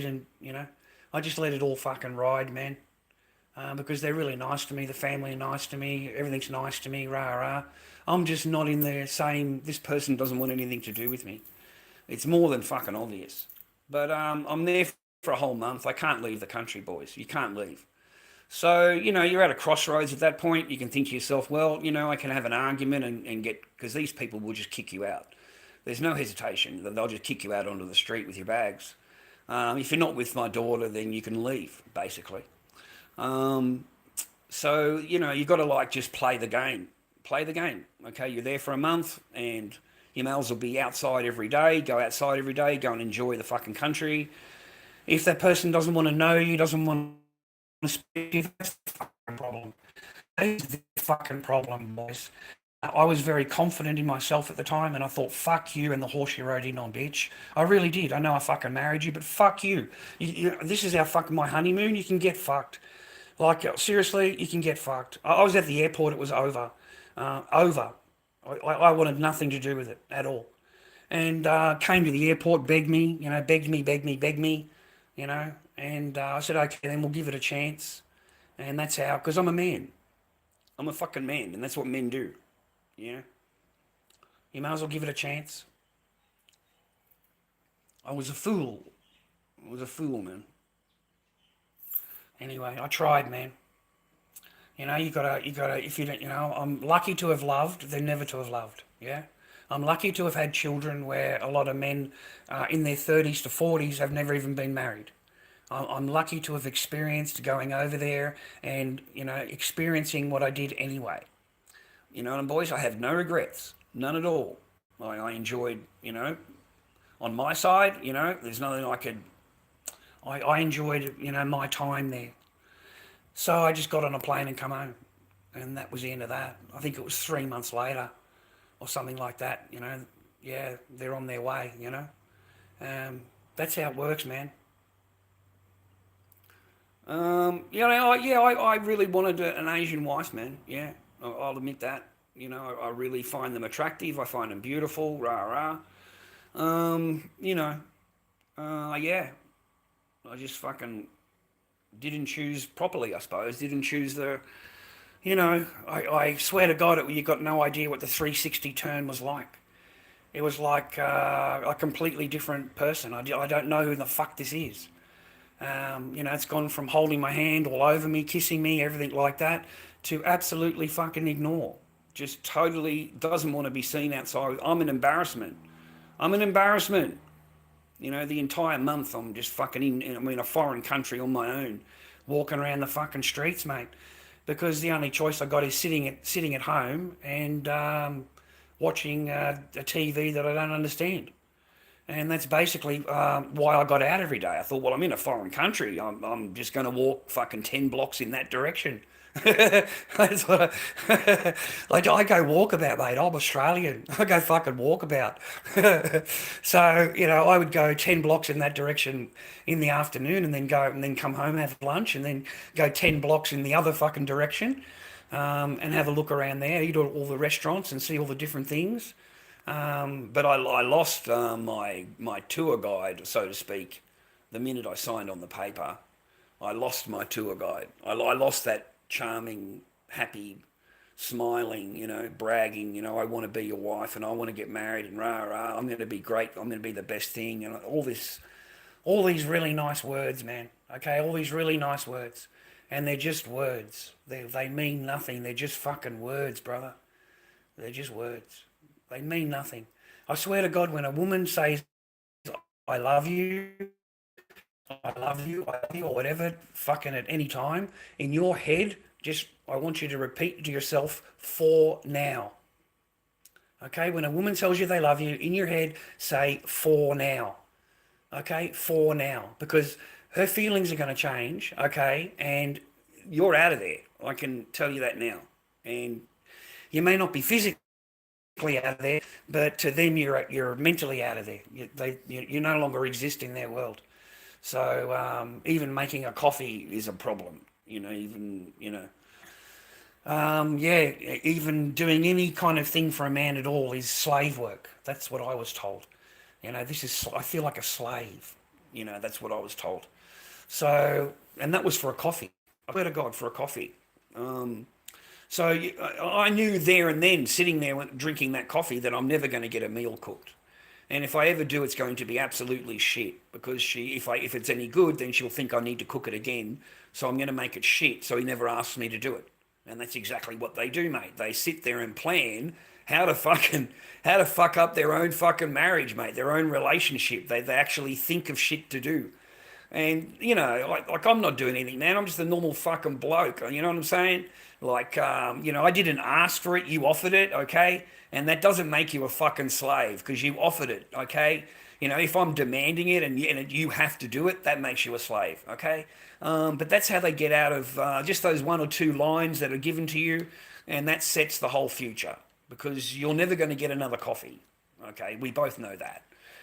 I just let it all fucking ride, man. Because they're really nice to me. The family are nice to me. Everything's nice to me, rah, rah. I'm just not in there saying this person doesn't want anything to do with me. It's more than fucking obvious. But I'm there for a whole month. I can't leave the country, boys. You can't leave. So, you're at a crossroads at that point. You can think to yourself, well, I can have an argument and get, because these people will just kick you out. There's no hesitation. They'll just kick you out onto the street with your bags. If you're not with my daughter, then you can leave, basically. So, you've got to just play the game. Play the game, okay? You're there for a month, and your males will be outside every day. Go outside every day. Go and enjoy the fucking country. If that person doesn't want to know you, doesn't want to speak to you, that's the fucking problem. That is the fucking problem, boys. I was very confident in myself at the time, and I thought, fuck you and the horse you rode in on, bitch. I really did. I know I fucking married you, but fuck you. This is our fucking my honeymoon. You can get fucked. Like, seriously, you can get fucked. I was at the airport. It was over. Over. I wanted nothing to do with it at all. And came to the airport, begged me, begged me, And I said, okay, then we'll give it a chance. And that's how, because I'm a man. I'm a fucking man, and that's what men do. Yeah, you might as well give it a chance. I was a fool. Man. Anyway, I tried, man. You gotta, if you don't, I'm lucky to have loved, than never to have loved. Yeah, I'm lucky to have had children where a lot of men in their 30s to 40s have never even been married. I'm lucky to have experienced going over there and, experiencing what I did anyway. And boys, I have no regrets, none at all. I enjoyed, on my side, there's nothing I could, I enjoyed, my time there. So I just got on a plane and come home, and that was the end of that. I think it was 3 months later or something like that, yeah, they're on their way, that's how it works, man. I really wanted an Asian wife, man, yeah. I'll admit that. You know, I really find them attractive. I find them beautiful. Rah rah. You know, yeah. I just fucking didn't choose properly. I suppose didn't choose the. You know, I swear to God, you got no idea what the 360 turn was like. It was like a completely different person. I don't know who the fuck this is. You know, it's gone from holding my hand all over me, kissing me, everything like that, to absolutely fucking ignore. Just totally doesn't want to be seen outside. I'm an embarrassment. I'm an embarrassment. You know, the entire month I'm just fucking I'm in a foreign country on my own, walking around the fucking streets, mate. Because the only choice I got is sitting at home and watching a TV that I don't understand. And that's basically why I got out every day. I thought, well, I'm in a foreign country. I'm just going to walk fucking 10 blocks in that direction. That's what like I go walkabout, mate. I'm Australian. I go fucking walkabout. So, you know, I would go 10 blocks in that direction in the afternoon and then come home and have lunch and then go 10 blocks in the other fucking direction and have a look around there, eat all the restaurants and see all the different things. But I lost my tour guide, so to speak, the minute I signed on the paper. I lost my tour guide. I lost that charming, happy, smiling, you know, bragging, you know, I want to be your wife and I want to get married and rah rah. I'm going to be great. I'm going to be the best thing and all these really nice words, man. Okay, all these really nice words, and they're just words. They mean nothing. They're just fucking words, brother. They're just words. They mean nothing. I swear to God, when a woman says, I love you, I love you, or whatever, fucking at any time, in your head, I want you to repeat to yourself, for now. Okay? When a woman tells you they love you, in your head, say, for now. Okay? For now. Because her feelings are going to change, okay? And you're out of there. I can tell you that now. And you may not be physically out of there, but to them you're mentally out of there. You no longer exist in their world. So even making a coffee is a problem. You know, even doing any kind of thing for a man at all is slave work. That's what I was told. You know, I feel like a slave. You know, that's what I was told. So, and that was for a coffee. I swear to God, for a coffee. So I knew there and then, sitting there drinking that coffee, that I'm never going to get a meal cooked. And if I ever do, it's going to be absolutely shit. Because if it's any good, then she'll think I need to cook it again. So I'm going to make it shit. So he never asks me to do it. And that's exactly what they do, mate. They sit there and plan how to fuck up their own fucking marriage, mate. Their own relationship. They actually think of shit to do. And, you know, like I'm not doing anything, man. I'm just a normal fucking bloke. You know what I'm saying? Like, you know, I didn't ask for it. You offered it, okay? And that doesn't make you a fucking slave because you offered it, okay? You know, if I'm demanding it and you have to do it, that makes you a slave, okay? But that's how they get out of just those one or two lines that are given to you, and that sets the whole future because you're never going to get another coffee, okay? We both know that.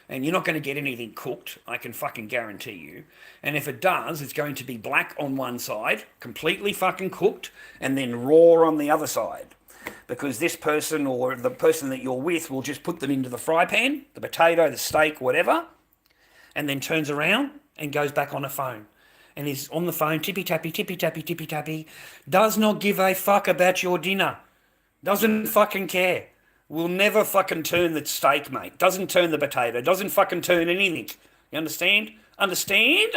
And you're not going to get anything cooked, I can fucking guarantee you. And if it does, it's going to be black on one side, completely fucking cooked, and then raw on the other side. Because this person or the person that you're with will just put them into the fry pan, the potato, the steak, whatever, and then turns around and goes back on a phone. And is on the phone, tippy-tappy, tippy-tappy, tippy-tappy, does not give a fuck about your dinner. Doesn't fucking care. Will never fucking turn the steak, mate. Doesn't turn the potato. Doesn't fucking turn anything. You understand? Understand?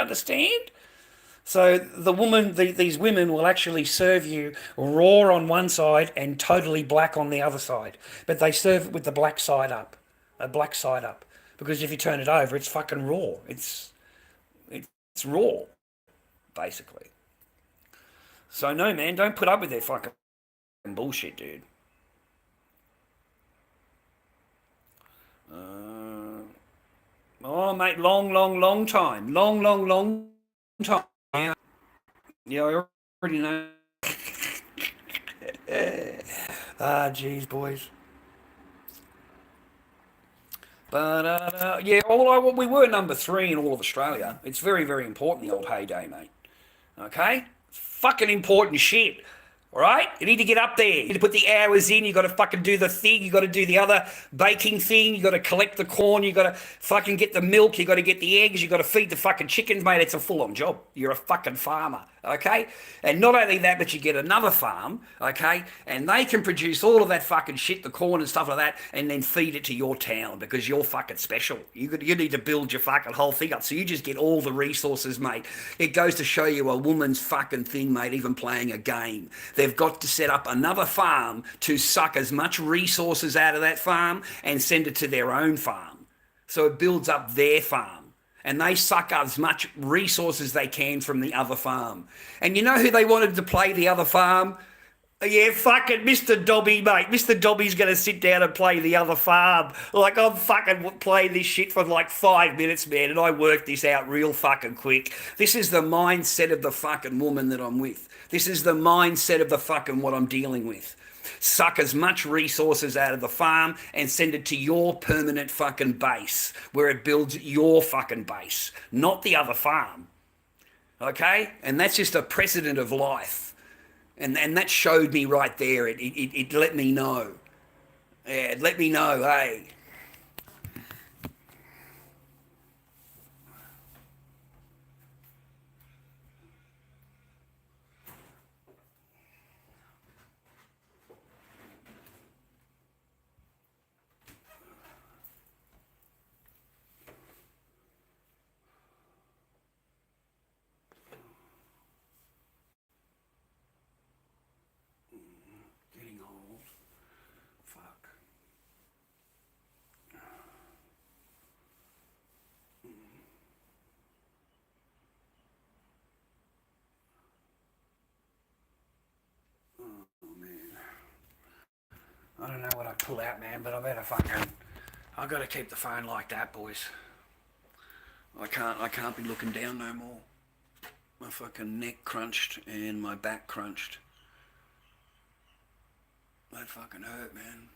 So these women will actually serve you raw on one side and totally black on the other side. But they serve it with the black side up. A black side up. Because if you turn it over, it's fucking raw. It's raw, basically. So no, man, don't put up with their fucking bullshit, dude. Oh, mate, long time. Long time. Yeah, I already know. Geez, boys. But, yeah, we were number 3 in all of Australia. It's very, very important, the old heyday, mate. Okay? Fucking important shit. All right? You need to get up there. You need to put the hours in. You got to fucking do the thing. You got to do the other baking thing. You got to collect the corn. You got to fucking get the milk. You got to get the eggs. You got to feed the fucking chickens, mate. It's a full-on job. You're a fucking farmer, okay? And not only that, but you get another farm, okay? And they can produce all of that fucking shit, the corn and stuff like that, and then feed it to your town because you're fucking special. You need to build your fucking whole thing up. So you just get all the resources, mate. It goes to show you a woman's fucking thing, mate, even playing a game. They've got to set up another farm to suck as much resources out of that farm and send it to their own farm. So it builds up their farm. And they suck as much resources as they can from the other farm. And you know who they wanted to play the other farm? Yeah, fucking Mr. Dobby, mate. Mr. Dobby's going to sit down and play the other farm. Like, I'm fucking playing this shit for like 5 minutes, man, and I worked this out real fucking quick. This is the mindset of the fucking woman that I'm with. This is the mindset of the fucking what I'm dealing with. Suck as much resources out of the farm and send it to your permanent fucking base, where it builds your fucking base, not the other farm. Okay? And that's just a precedent of life. And that showed me right there. It let me know. Yeah, it let me know, hey. Getting old. Fuck. Oh, man. I don't know what I pull out, man, but I better fucking... I gotta keep the phone like that, boys. I can't be looking down no more. My fucking neck crunched and my back crunched. That fucking hurt, man.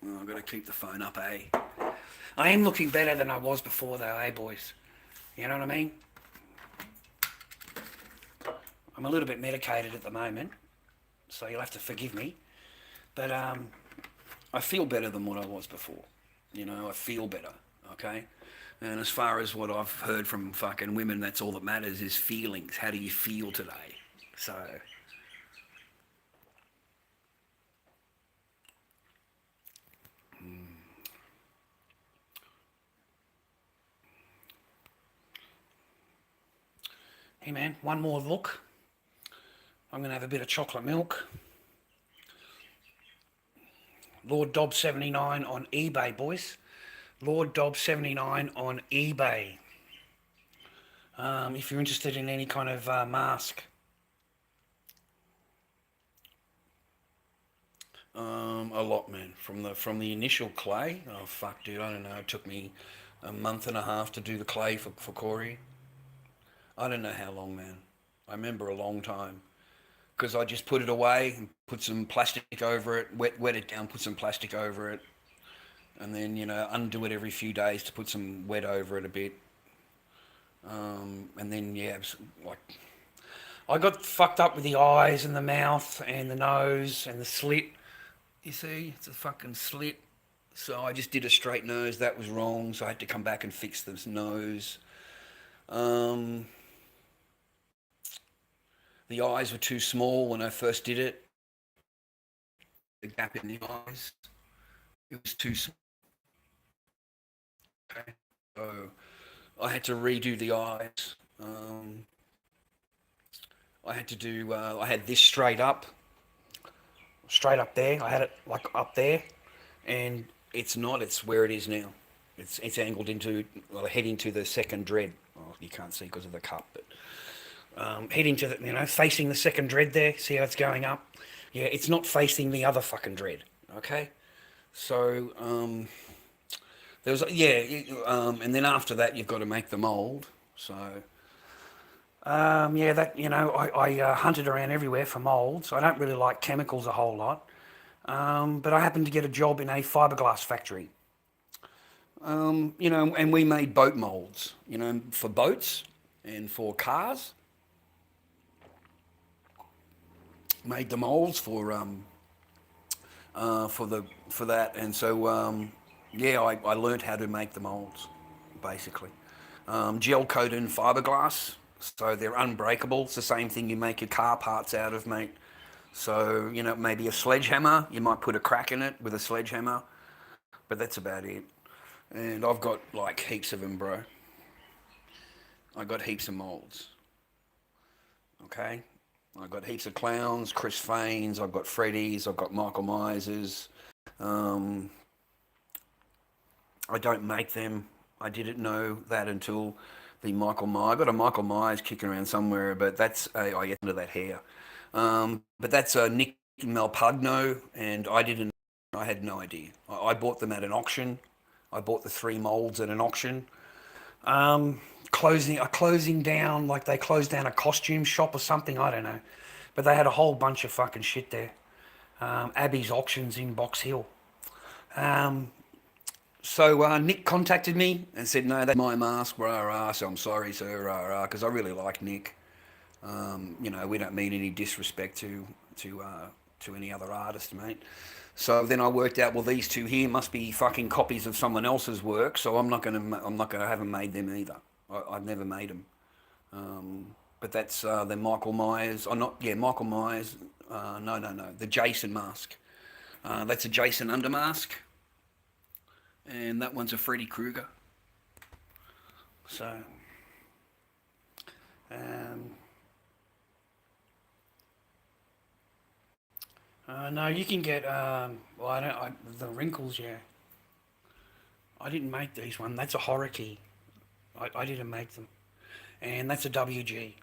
Well, I've got to keep the phone up, eh? I am looking better than I was before, though, eh, boys? You know what I mean? I'm a little bit medicated at the moment, so you'll have to forgive me. But I feel better than what I was before. You know, I feel better, okay? And as far as what I've heard from fucking women, that's all that matters is feelings. How do you feel today? So... Hey man, one more look. I'm going to have a bit of chocolate milk. Lord Dob 79 on eBay, boys. Lord Dob 79 on eBay. If you're interested in any kind of mask. A lot, man. From the initial clay. Oh fuck, dude. I don't know. It took me a month and a half to do the clay for Corey. I don't know how long, man. I remember a long time. Because I just put it away and put some plastic over it, wet it down, put some plastic over it, and then, you know, undo it every few days to put some wet over it a bit. And then, yeah, it was like... I got fucked up with the eyes and the mouth and the nose and the slit. You see? It's a fucking slit. So I just did a straight nose. That was wrong, so I had to come back and fix this nose. The eyes were too small when I first did it. The gap in the eyes, it was too small. Okay. So I had to redo the eyes. I had to do, I had this straight up there. I had it like up there, and it's not, it's where it is now. It's angled into, well, heading to the second dread. Oh, you can't see because of the cup, but heading to the, you know, facing the second dread there. See how it's going up? Yeah, it's not facing the other fucking dread. Okay, so there was, yeah, and then after that you've got to make the mold. So yeah, that, you know, I hunted around everywhere for molds. I don't really like chemicals a whole lot, but I happened to get a job in a fiberglass factory. You know, and we made boat molds, you know, for boats and for cars. Made the molds for that, and so yeah, I learned how to make the molds, basically. Gel coated fiberglass, so they're unbreakable. It's the same thing you make your car parts out of, mate. So you know, maybe a sledgehammer, you might put a crack in it with a sledgehammer, but that's about it. And I've got like heaps of them, bro. I got heaps of molds. Okay, I've got heaps of clowns, Chris Faines, I've got Freddy's, I've got Michael Myerses. Um, I don't make them. I didn't know that until the Michael Myers. I got a Michael Myers kicking around somewhere, but I get into that hair. But that's Nick Malpugno, and I didn't. I had no idea. I bought them at an auction. I bought the three molds at an auction. Closing down, like they closed down a costume shop or something. I don't know, but they had a whole bunch of fucking shit there. Abby's Auctions in Box Hill. Um, so Nick contacted me and said, no, that's my mask, rah rah. So I'm sorry, sir, rah rah, because I really like Nick. You know, we don't mean any disrespect to any other artist, mate. So then I worked out, well, these two here must be fucking copies of someone else's work, so I'm not gonna haven't made them either. I've never made them. But that's the Michael Myers. Oh, not yeah, Michael Myers. No, the Jason mask. That's a Jason under mask, and that one's a Freddy Krueger. So, um, no, you can get. Well, I don't. The wrinkles, yeah. I didn't make these one. That's a horror key. I didn't make them, and that's a WG.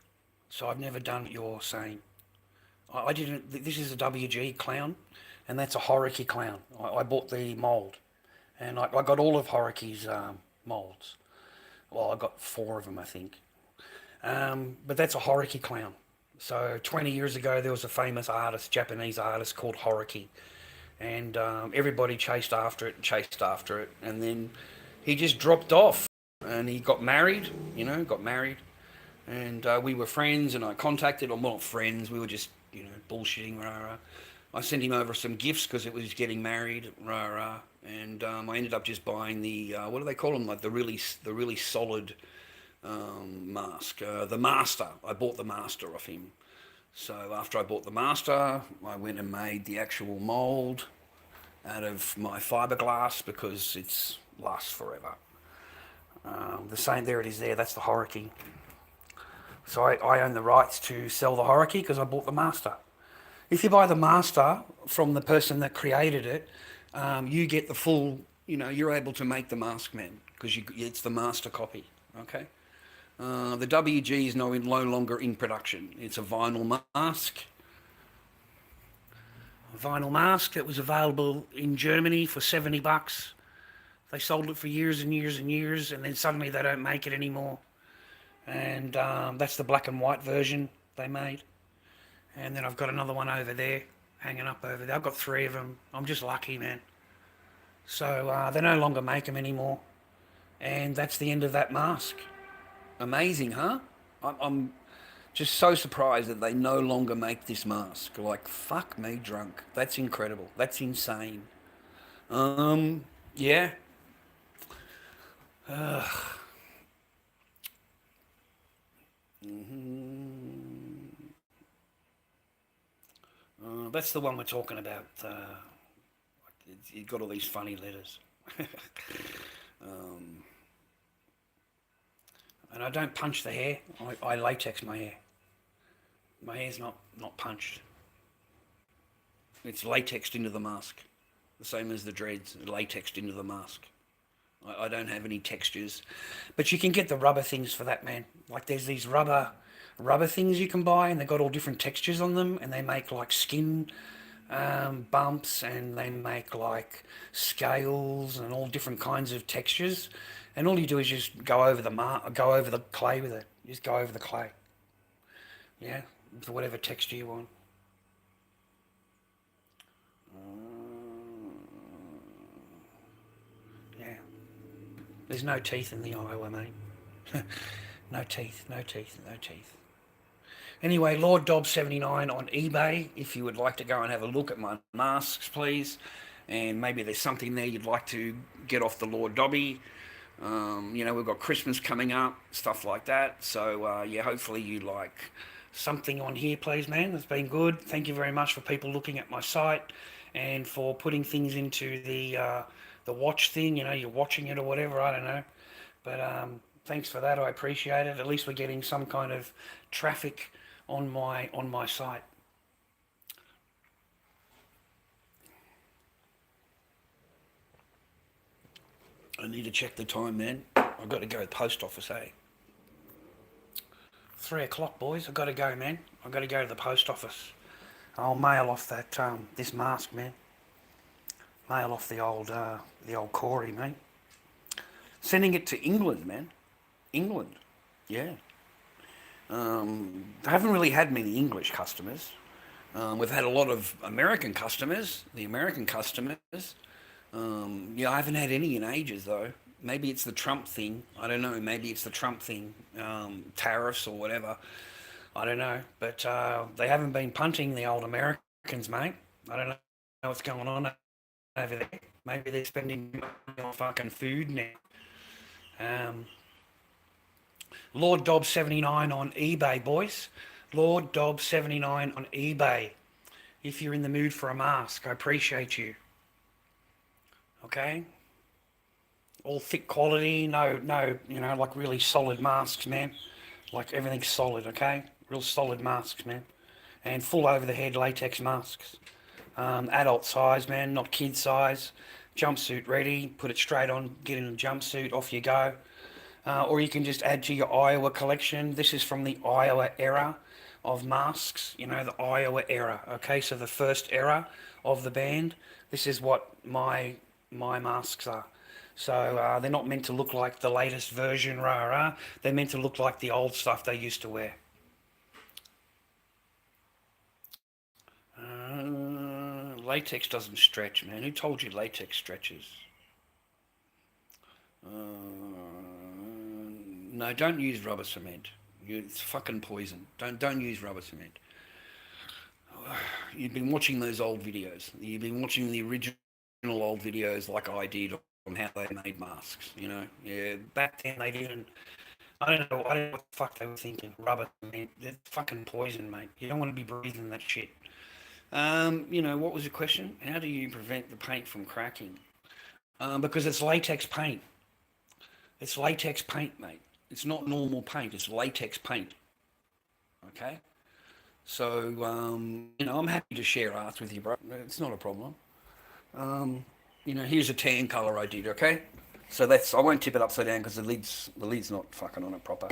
So I've never done what you're saying. I didn't. This is a WG clown, and that's a Horiki clown. I bought the mold, and I got all of Horiki's molds. Well, I got four of them, I think. But that's a Horiki clown. So 20 years ago, there was a famous artist, Japanese artist called Horiki, and everybody chased after it, and then he just dropped off, and he got married. You know, got married, and we were friends, and I contacted him. Well, not friends, we were just bullshitting. Rah, rah. I sent him over some gifts because it was getting married. Rah, rah. And I ended up just buying the what do they call them? Like the really solid mask. The master. I bought the master off him. So after I bought the master, I went and made the actual mold out of my fiberglass because it's lasts forever. The same, there it is there, that's the Horiki. So I own the rights to sell the Horiki because I bought the master. If you buy the master from the person that created it, you get the full, you're able to make the mask, man, because it's the master copy, okay? The WG is no longer in production. It's a vinyl mask. A vinyl mask that was available in Germany for $70. They sold it for years and years and years, and then suddenly they don't make it anymore. And that's the black and white version they made. And then I've got another one over there, hanging up over there. I've got three of them. I'm just lucky, man. So they no longer make them anymore. And that's the end of that mask. Amazing, huh? I'm just so surprised that they no longer make this mask. Like, fuck me drunk. That's incredible. That's insane. Yeah. That's the one we're talking about. It got all these funny letters. And I don't punch the hair. I latex my hair. My hair's not punched. It's latexed into the mask. The same as the dreads, latexed into the mask. I don't have any textures. But you can get the rubber things for that, man. Like there's these rubber things you can buy, and they've got all different textures on them, and they make like skin bumps, and they make like scales and all different kinds of textures. And all you do is just go over the clay with it. Just go over the clay. Yeah, for whatever texture you want. Yeah. There's no teeth in the Iowa, mate. No teeth, no teeth, no teeth. Anyway, Lord Dob 79 on eBay. If you would like to go and have a look at my masks, please. And maybe there's something there you'd like to get off the Lord Dobby. We've got Christmas coming up, stuff like that. So, hopefully you like something on here, please, man. It's been good. Thank you very much for people looking at my site and for putting things into the watch thing. You're watching it or whatever. I don't know. But thanks for that. I appreciate it. At least we're getting some kind of traffic on my site. I need to check the time, man. I've got to go to the post office, 3 o'clock, boys. I've got to go, man. I've got to go to the post office. I'll mail off that this mask, man. Mail off the old Corey, mate. Sending it to England, man. England, yeah. I haven't really had many English customers. We've had a lot of American customers. The American customers. I haven't had any in ages though. Maybe it's the Trump thing. I don't know. Maybe it's the Trump thing, tariffs or whatever. I don't know. But they haven't been punting the old Americans, mate. I don't know what's going on over there. Maybe they're spending money on fucking food now. Lord Dob 79 on eBay, boys. Lord Dob 79 on eBay. If you're in the mood for a mask, I appreciate you. Okay? All thick quality, no, like really solid masks, man. Like everything's solid, okay? Real solid masks, man. And full over the head latex masks. Adult size, man, not kid size. Jumpsuit ready, put it straight on, get in a jumpsuit, off you go. Or you can just add to your Iowa collection. This is from the Iowa era of masks, the Iowa era, okay? So the first era of the band. This is what my masks are. So they're not meant to look like the latest version, rah. They're meant to look like the old stuff they used to wear. Latex doesn't stretch, man. Who told you latex stretches? No, don't use rubber cement. It's fucking poison. Don't use rubber cement. You've been watching those old videos. You've been watching the original old videos like I did on how they made masks, Yeah, back then they didn't. I don't know what the fuck they were thinking. Rubber cement. It's fucking poison, mate. You don't want to be breathing that shit. What was the question? How do you prevent the paint from cracking? Because it's latex paint. It's latex paint, mate. It's not normal paint. It's latex paint. Okay? So, I'm happy to share art with you, bro. It's not a problem. Here's a tan colour I did, okay? So I won't tip it upside down because the lid's not fucking on it proper.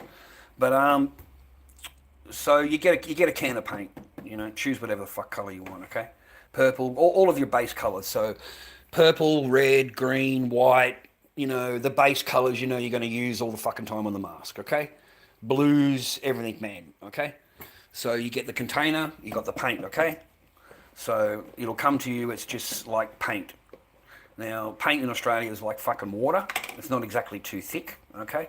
But, so you get a can of paint, choose whatever the fuck colour you want, okay? Purple, all of your base colours. So purple, red, green, white, the base colours you're going to use all the fucking time on the mask, okay? Blues, everything, man, okay? So you get the container, you got the paint, okay? So it'll come to you, it's just like paint. Now, paint in Australia is like fucking water. It's not exactly too thick, okay?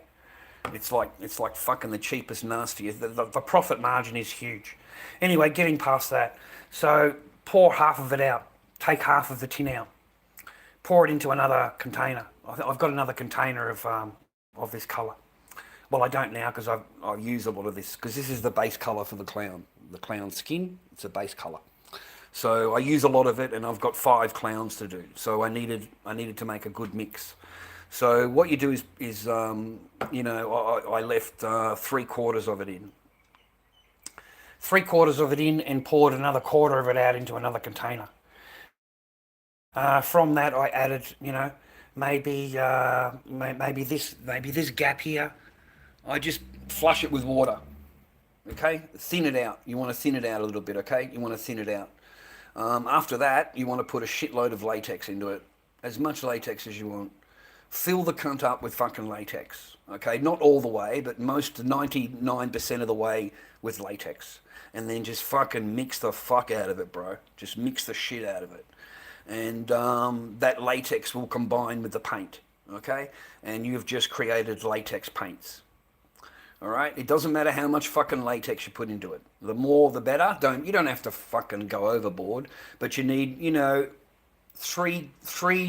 It's like fucking the cheapest, nastiest. The profit margin is huge. Anyway, getting past that. So pour half of it out. Take half of the tin out. Pour it into another container. I've got another container of this colour. Well, I don't now because I've used a lot of this because this is the base colour for the clown. The clown's skin, it's a base colour. So I use a lot of it and I've got 5 clowns to do. So I needed to make a good mix. So what you do is I left 3/4 of it in. 3/4 of it in and poured another quarter of it out into another container. From that I added, maybe this gap here. I just flush it with water. Okay, thin it out. You want to thin it out a little bit. Okay, you want to thin it out. After that, you want to put a shitload of latex into it, as much latex as you want. Fill the cunt up with fucking latex. Okay, not all the way, but 99% of the way with latex. And then just fucking mix the fuck out of it, bro. Just mix the shit out of it. And that latex will combine with the paint. okay? And you've just created latex paints. All right, it doesn't matter how much fucking latex you put into it. The more, the better. You don't have to fucking go overboard, but you need, three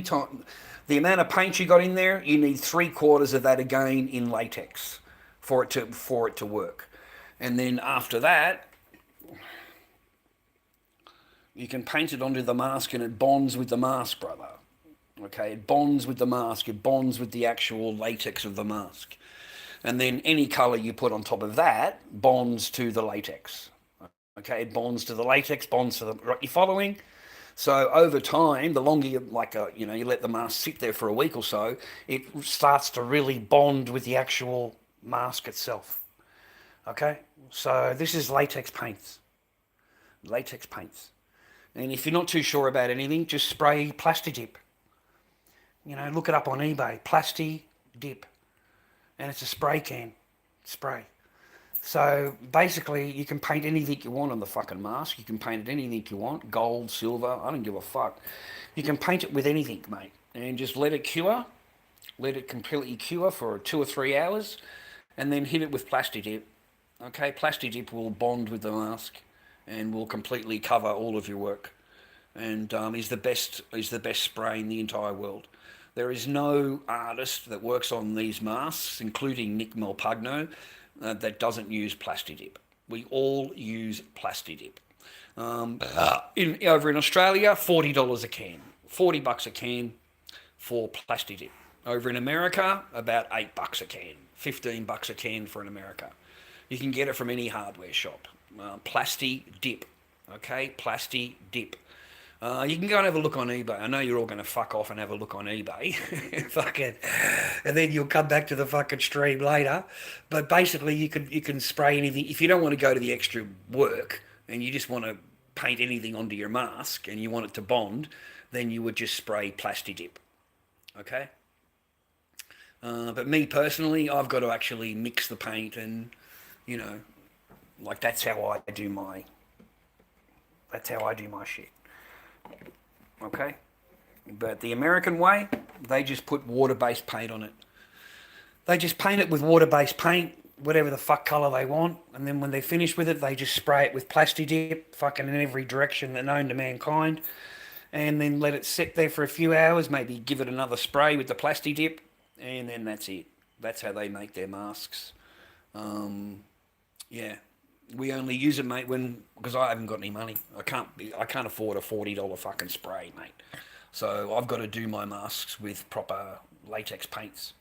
times the amount of paint you got in there. You need 3/4 of that again in latex for it to work. And then after that, you can paint it onto the mask, and it bonds with the mask, brother. Okay, it bonds with the mask. It bonds with the actual latex of the mask. And then any color you put on top of that bonds to the latex. Okay, it bonds to the latex, bonds to the. Right, you following? So over time, the longer you you let the mask sit there for a week or so, it starts to really bond with the actual mask itself. Okay, so this is latex paints. Latex paints. And if you're not too sure about anything, just spray Plasti-Dip. Look it up on eBay. Plasti-Dip. And it's a spray can. Spray. So basically, you can paint anything you want on the fucking mask. You can paint it anything you want. Gold, silver, I don't give a fuck. You can paint it with anything, mate. And just let it cure. Let it completely cure for 2 or 3 hours. And then hit it with Plasti-Dip. Okay, Plasti-Dip will bond with the mask and will completely cover all of your work. And is the best spray in the entire world. There is no artist that works on these masks, including Nick Melpugno, that doesn't use Plasti-Dip. We all use Plasti-Dip. Over in Australia, $40 a can. $40 a can for Plasti-Dip. Over in America, about $8 a can. $15 a can for in America. You can get it from any hardware shop. Plasti-Dip. Okay, Plasti-Dip. You can go and have a look on eBay. I know you're all going to fuck off and have a look on eBay. Fucking, and then you'll come back to the fucking stream later. But basically, you can spray anything. If you don't want to go to the extra work and you just want to paint anything onto your mask and you want it to bond, then you would just spray Plasti-Dip. Okay? But me personally, I've got to actually mix the paint and, that's how I do my shit. Okay? But the American way, they just put water-based paint on it. They just paint it with water-based paint, whatever the fuck colour they want, and then when they're finished with it, they just spray it with Plasti-Dip, fucking in every direction that known to mankind, and then let it sit there for a few hours, maybe give it another spray with the Plasti-Dip, and then that's it. That's how they make their masks. Yeah. We only use it, mate, because I haven't got any money. I can't afford a $40 fucking spray, mate. So I've got to do my masks with proper latex paints,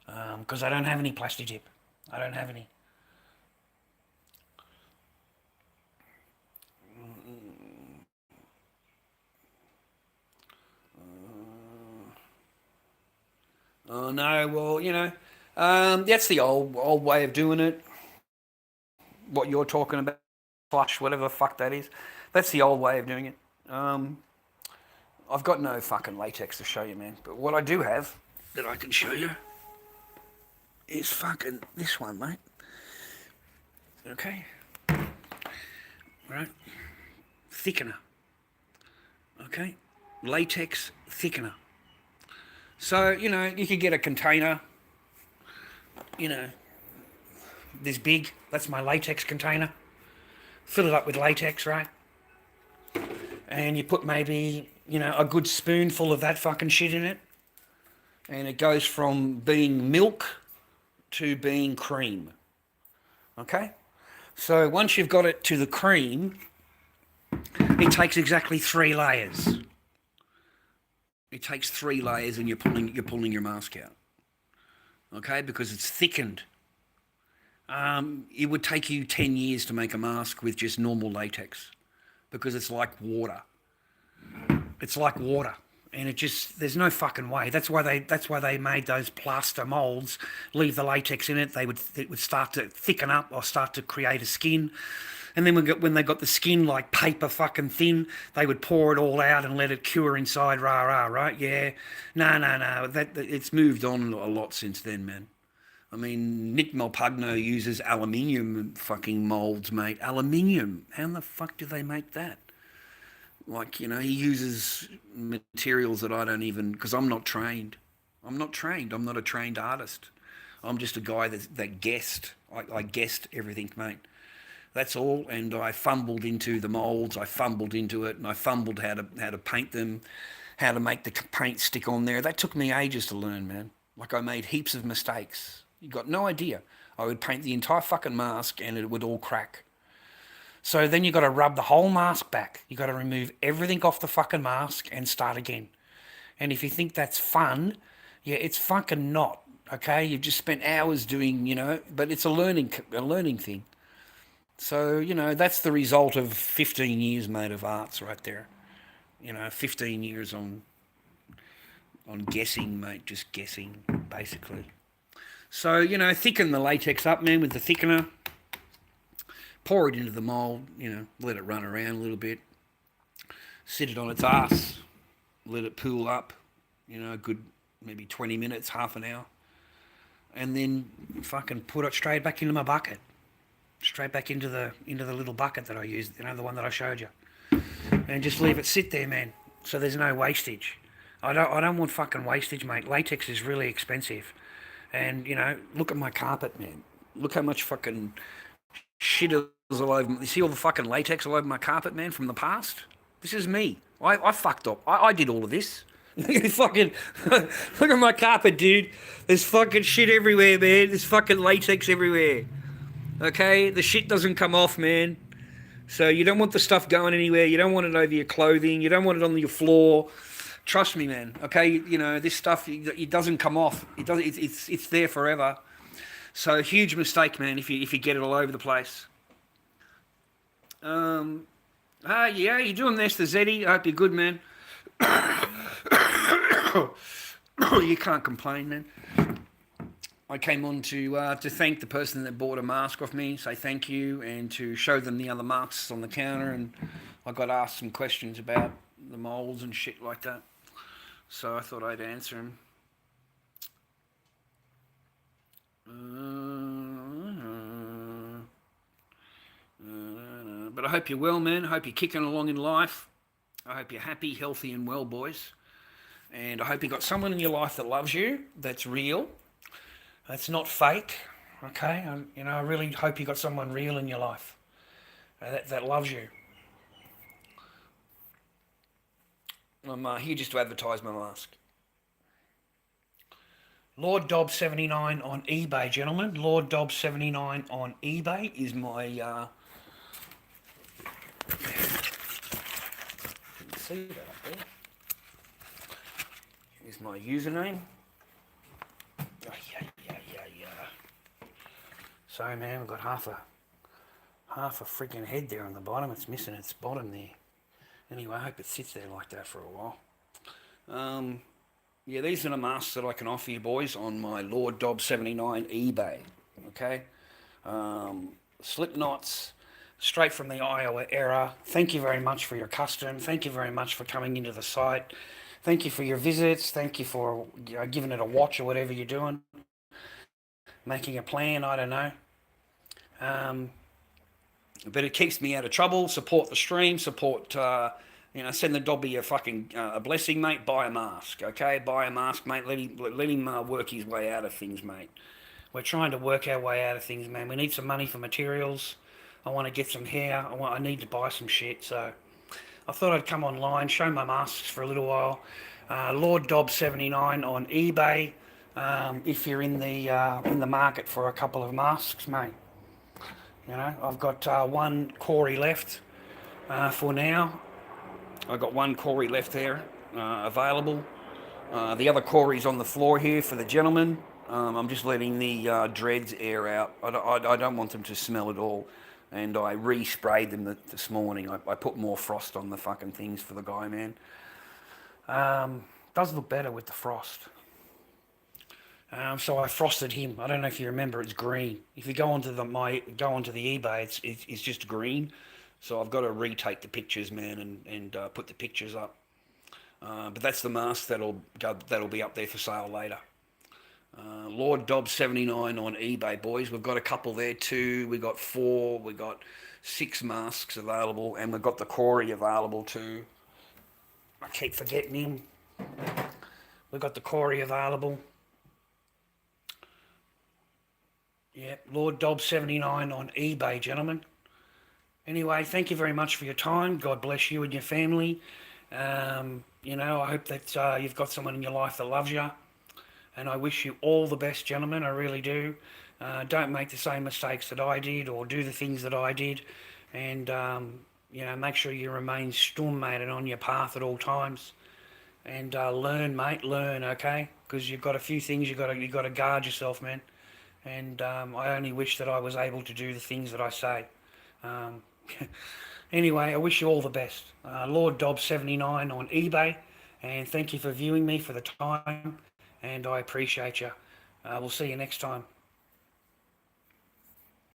because I don't have any Plasti-Dip. I don't have any. Oh no, well, that's the old way of doing it. What you're talking about, flush, whatever the fuck that is. That's the old way of doing it. I've got no fucking latex to show you, man. But what I do have that I can show you is fucking this one, mate. Okay? Right? Thickener. Okay? Latex thickener. So, you could get a container, this big. That's my latex container. Fill it up with latex, right? And you put maybe, a good spoonful of that fucking shit in it. And it goes from being milk to being cream. Okay? So once you've got it to the cream, it takes exactly 3 layers. It takes 3 layers and you're pulling your mask out. Okay? Because it's thickened. It would take you 10 years to make a mask with just normal latex, because it's like water. It's like water, and there's no fucking way. That's why they made those plaster molds. Leave the latex in it. It would start to thicken up or start to create a skin, and then when they got the skin like paper fucking thin, they would pour it all out and let it cure inside. Right? Yeah. No. It's moved on a lot since then, man. I mean, Nick Melpugno uses aluminium fucking moulds, mate. Aluminium. How in the fuck do they make that? Like, he uses materials that I don't even, because I'm not trained. I'm not trained. I'm not a trained artist. I'm just a guy that guessed. I guessed everything, mate. That's all. And I fumbled into the molds. I fumbled into it, and I fumbled how to paint them, how to make the paint stick on there. That took me ages to learn, man. Like I made heaps of mistakes. You got no idea. I would paint the entire fucking mask, and it would all crack. So then you got to rub the whole mask back. You got to remove everything off the fucking mask and start again. And if you think that's fun, yeah, it's fucking not. Okay, you've just spent hours doing, but it's a learning thing. So that's the result of 15 years, mate, of arts right there. 15 years on guessing, mate, just guessing, basically. So thicken the latex up, man, with the thickener. Pour it into the mould, let it run around a little bit. Sit it on its ass. Let it pool up, a good maybe 20 minutes, half an hour. And then fucking put it straight back into my bucket. Straight back into the little bucket that I used, the one that I showed you. And just leave it sit there, man. So there's no wastage. I don't want fucking wastage, mate. Latex is really expensive. And, look at my carpet, man. Look how much fucking shit is all over. You see all the fucking latex all over my carpet, man, from the past? This is me. I fucked up. I did all of this. Fucking look at my carpet, dude. There's fucking shit everywhere, man. There's fucking latex everywhere. Okay? The shit doesn't come off, man. So you don't want the stuff going anywhere. You don't want it over your clothing. You don't want it on your floor. Trust me, man. Okay? This stuff, it doesn't come off. It's there forever. So huge mistake, man, if you get it all over the place. Yeah, you're doing this, the Zeddy. I hope you're good, man. You can't complain, man. I came on to thank the person that bought a mask off me, say thank you, and to show them the other masks on the counter. And I got asked some questions about the molds and shit like that. So I thought I'd answer them. But I hope you're well, man. I hope you're kicking along in life. I hope you're happy, healthy, and well, boys. And I hope you got someone in your life that loves you, that's real, that's not fake. Okay, I really hope you got someone real in your life that loves you. I'm here just to advertise my mask. Lord Dobb 79 on eBay, gentlemen. Lord Dobb 79 on eBay is my. See that up there? Here's my username. Oh, yeah. So, man, we've got half a freaking head there on the bottom. It's missing its bottom there. Anyway, I hope it sits there like that for a while. Yeah, these are the masks that I can offer you, boys, on my Lord Dobb 79 eBay. Okay? Slip knots. Straight from the Iowa era. Thank you very much for your custom. Thank you very much for coming into the site. Thank you for your visits. Thank you for giving it a watch or whatever you're doing. Making a plan, I don't know. But it keeps me out of trouble. Support the stream. Support, send the Dobby a blessing, mate. Buy a mask, okay? Buy a mask, mate. Let him work his way out of things, mate. We're trying to work our way out of things, man. We need some money for materials. I want to get some hair. I need to buy some shit. So I thought I'd come online, show my masks for a little while. Lord Dobb 79 on eBay. If you're in the market for a couple of masks, mate. I've got one Corey left for now. I've got one Corey left there available. The other Corey's on the floor here for the gentleman. I'm just letting the dreads air out. I don't want them to smell at all. And I re-sprayed them this morning. I put more frost on the fucking things for the guy, man. Does look better with the frost. So I frosted him. I don't know if you remember, it's green. If you go onto the eBay, it's just green. So I've got to retake the pictures, man, and put the pictures up. But that's the mask that'll be up there for sale later. Lord Dobb 79 on eBay, boys. We've got a couple there too. We got 4. We got 6 masks available, and we've got the Corey available too. I keep forgetting him. We've got the Corey available. Yeah, Lord Dob 79 on eBay, gentlemen. Anyway, thank you very much for your time. God bless you and your family. You know, I hope that you've got someone in your life that loves you. And I wish you all the best, gentlemen. I really do. Don't make the same mistakes that I did or do the things that I did. And, you know, make sure you remain stum, mate, and on your path at all times. And learn, mate, learn, okay? Because you've got a few things you've got to guard yourself, man. And I only wish that I was able to do the things that I say. Um, anyway, I wish you all the best. Lord Dob 79 on eBay, and thank you for viewing me for the time, and I appreciate you. We'll see you next time.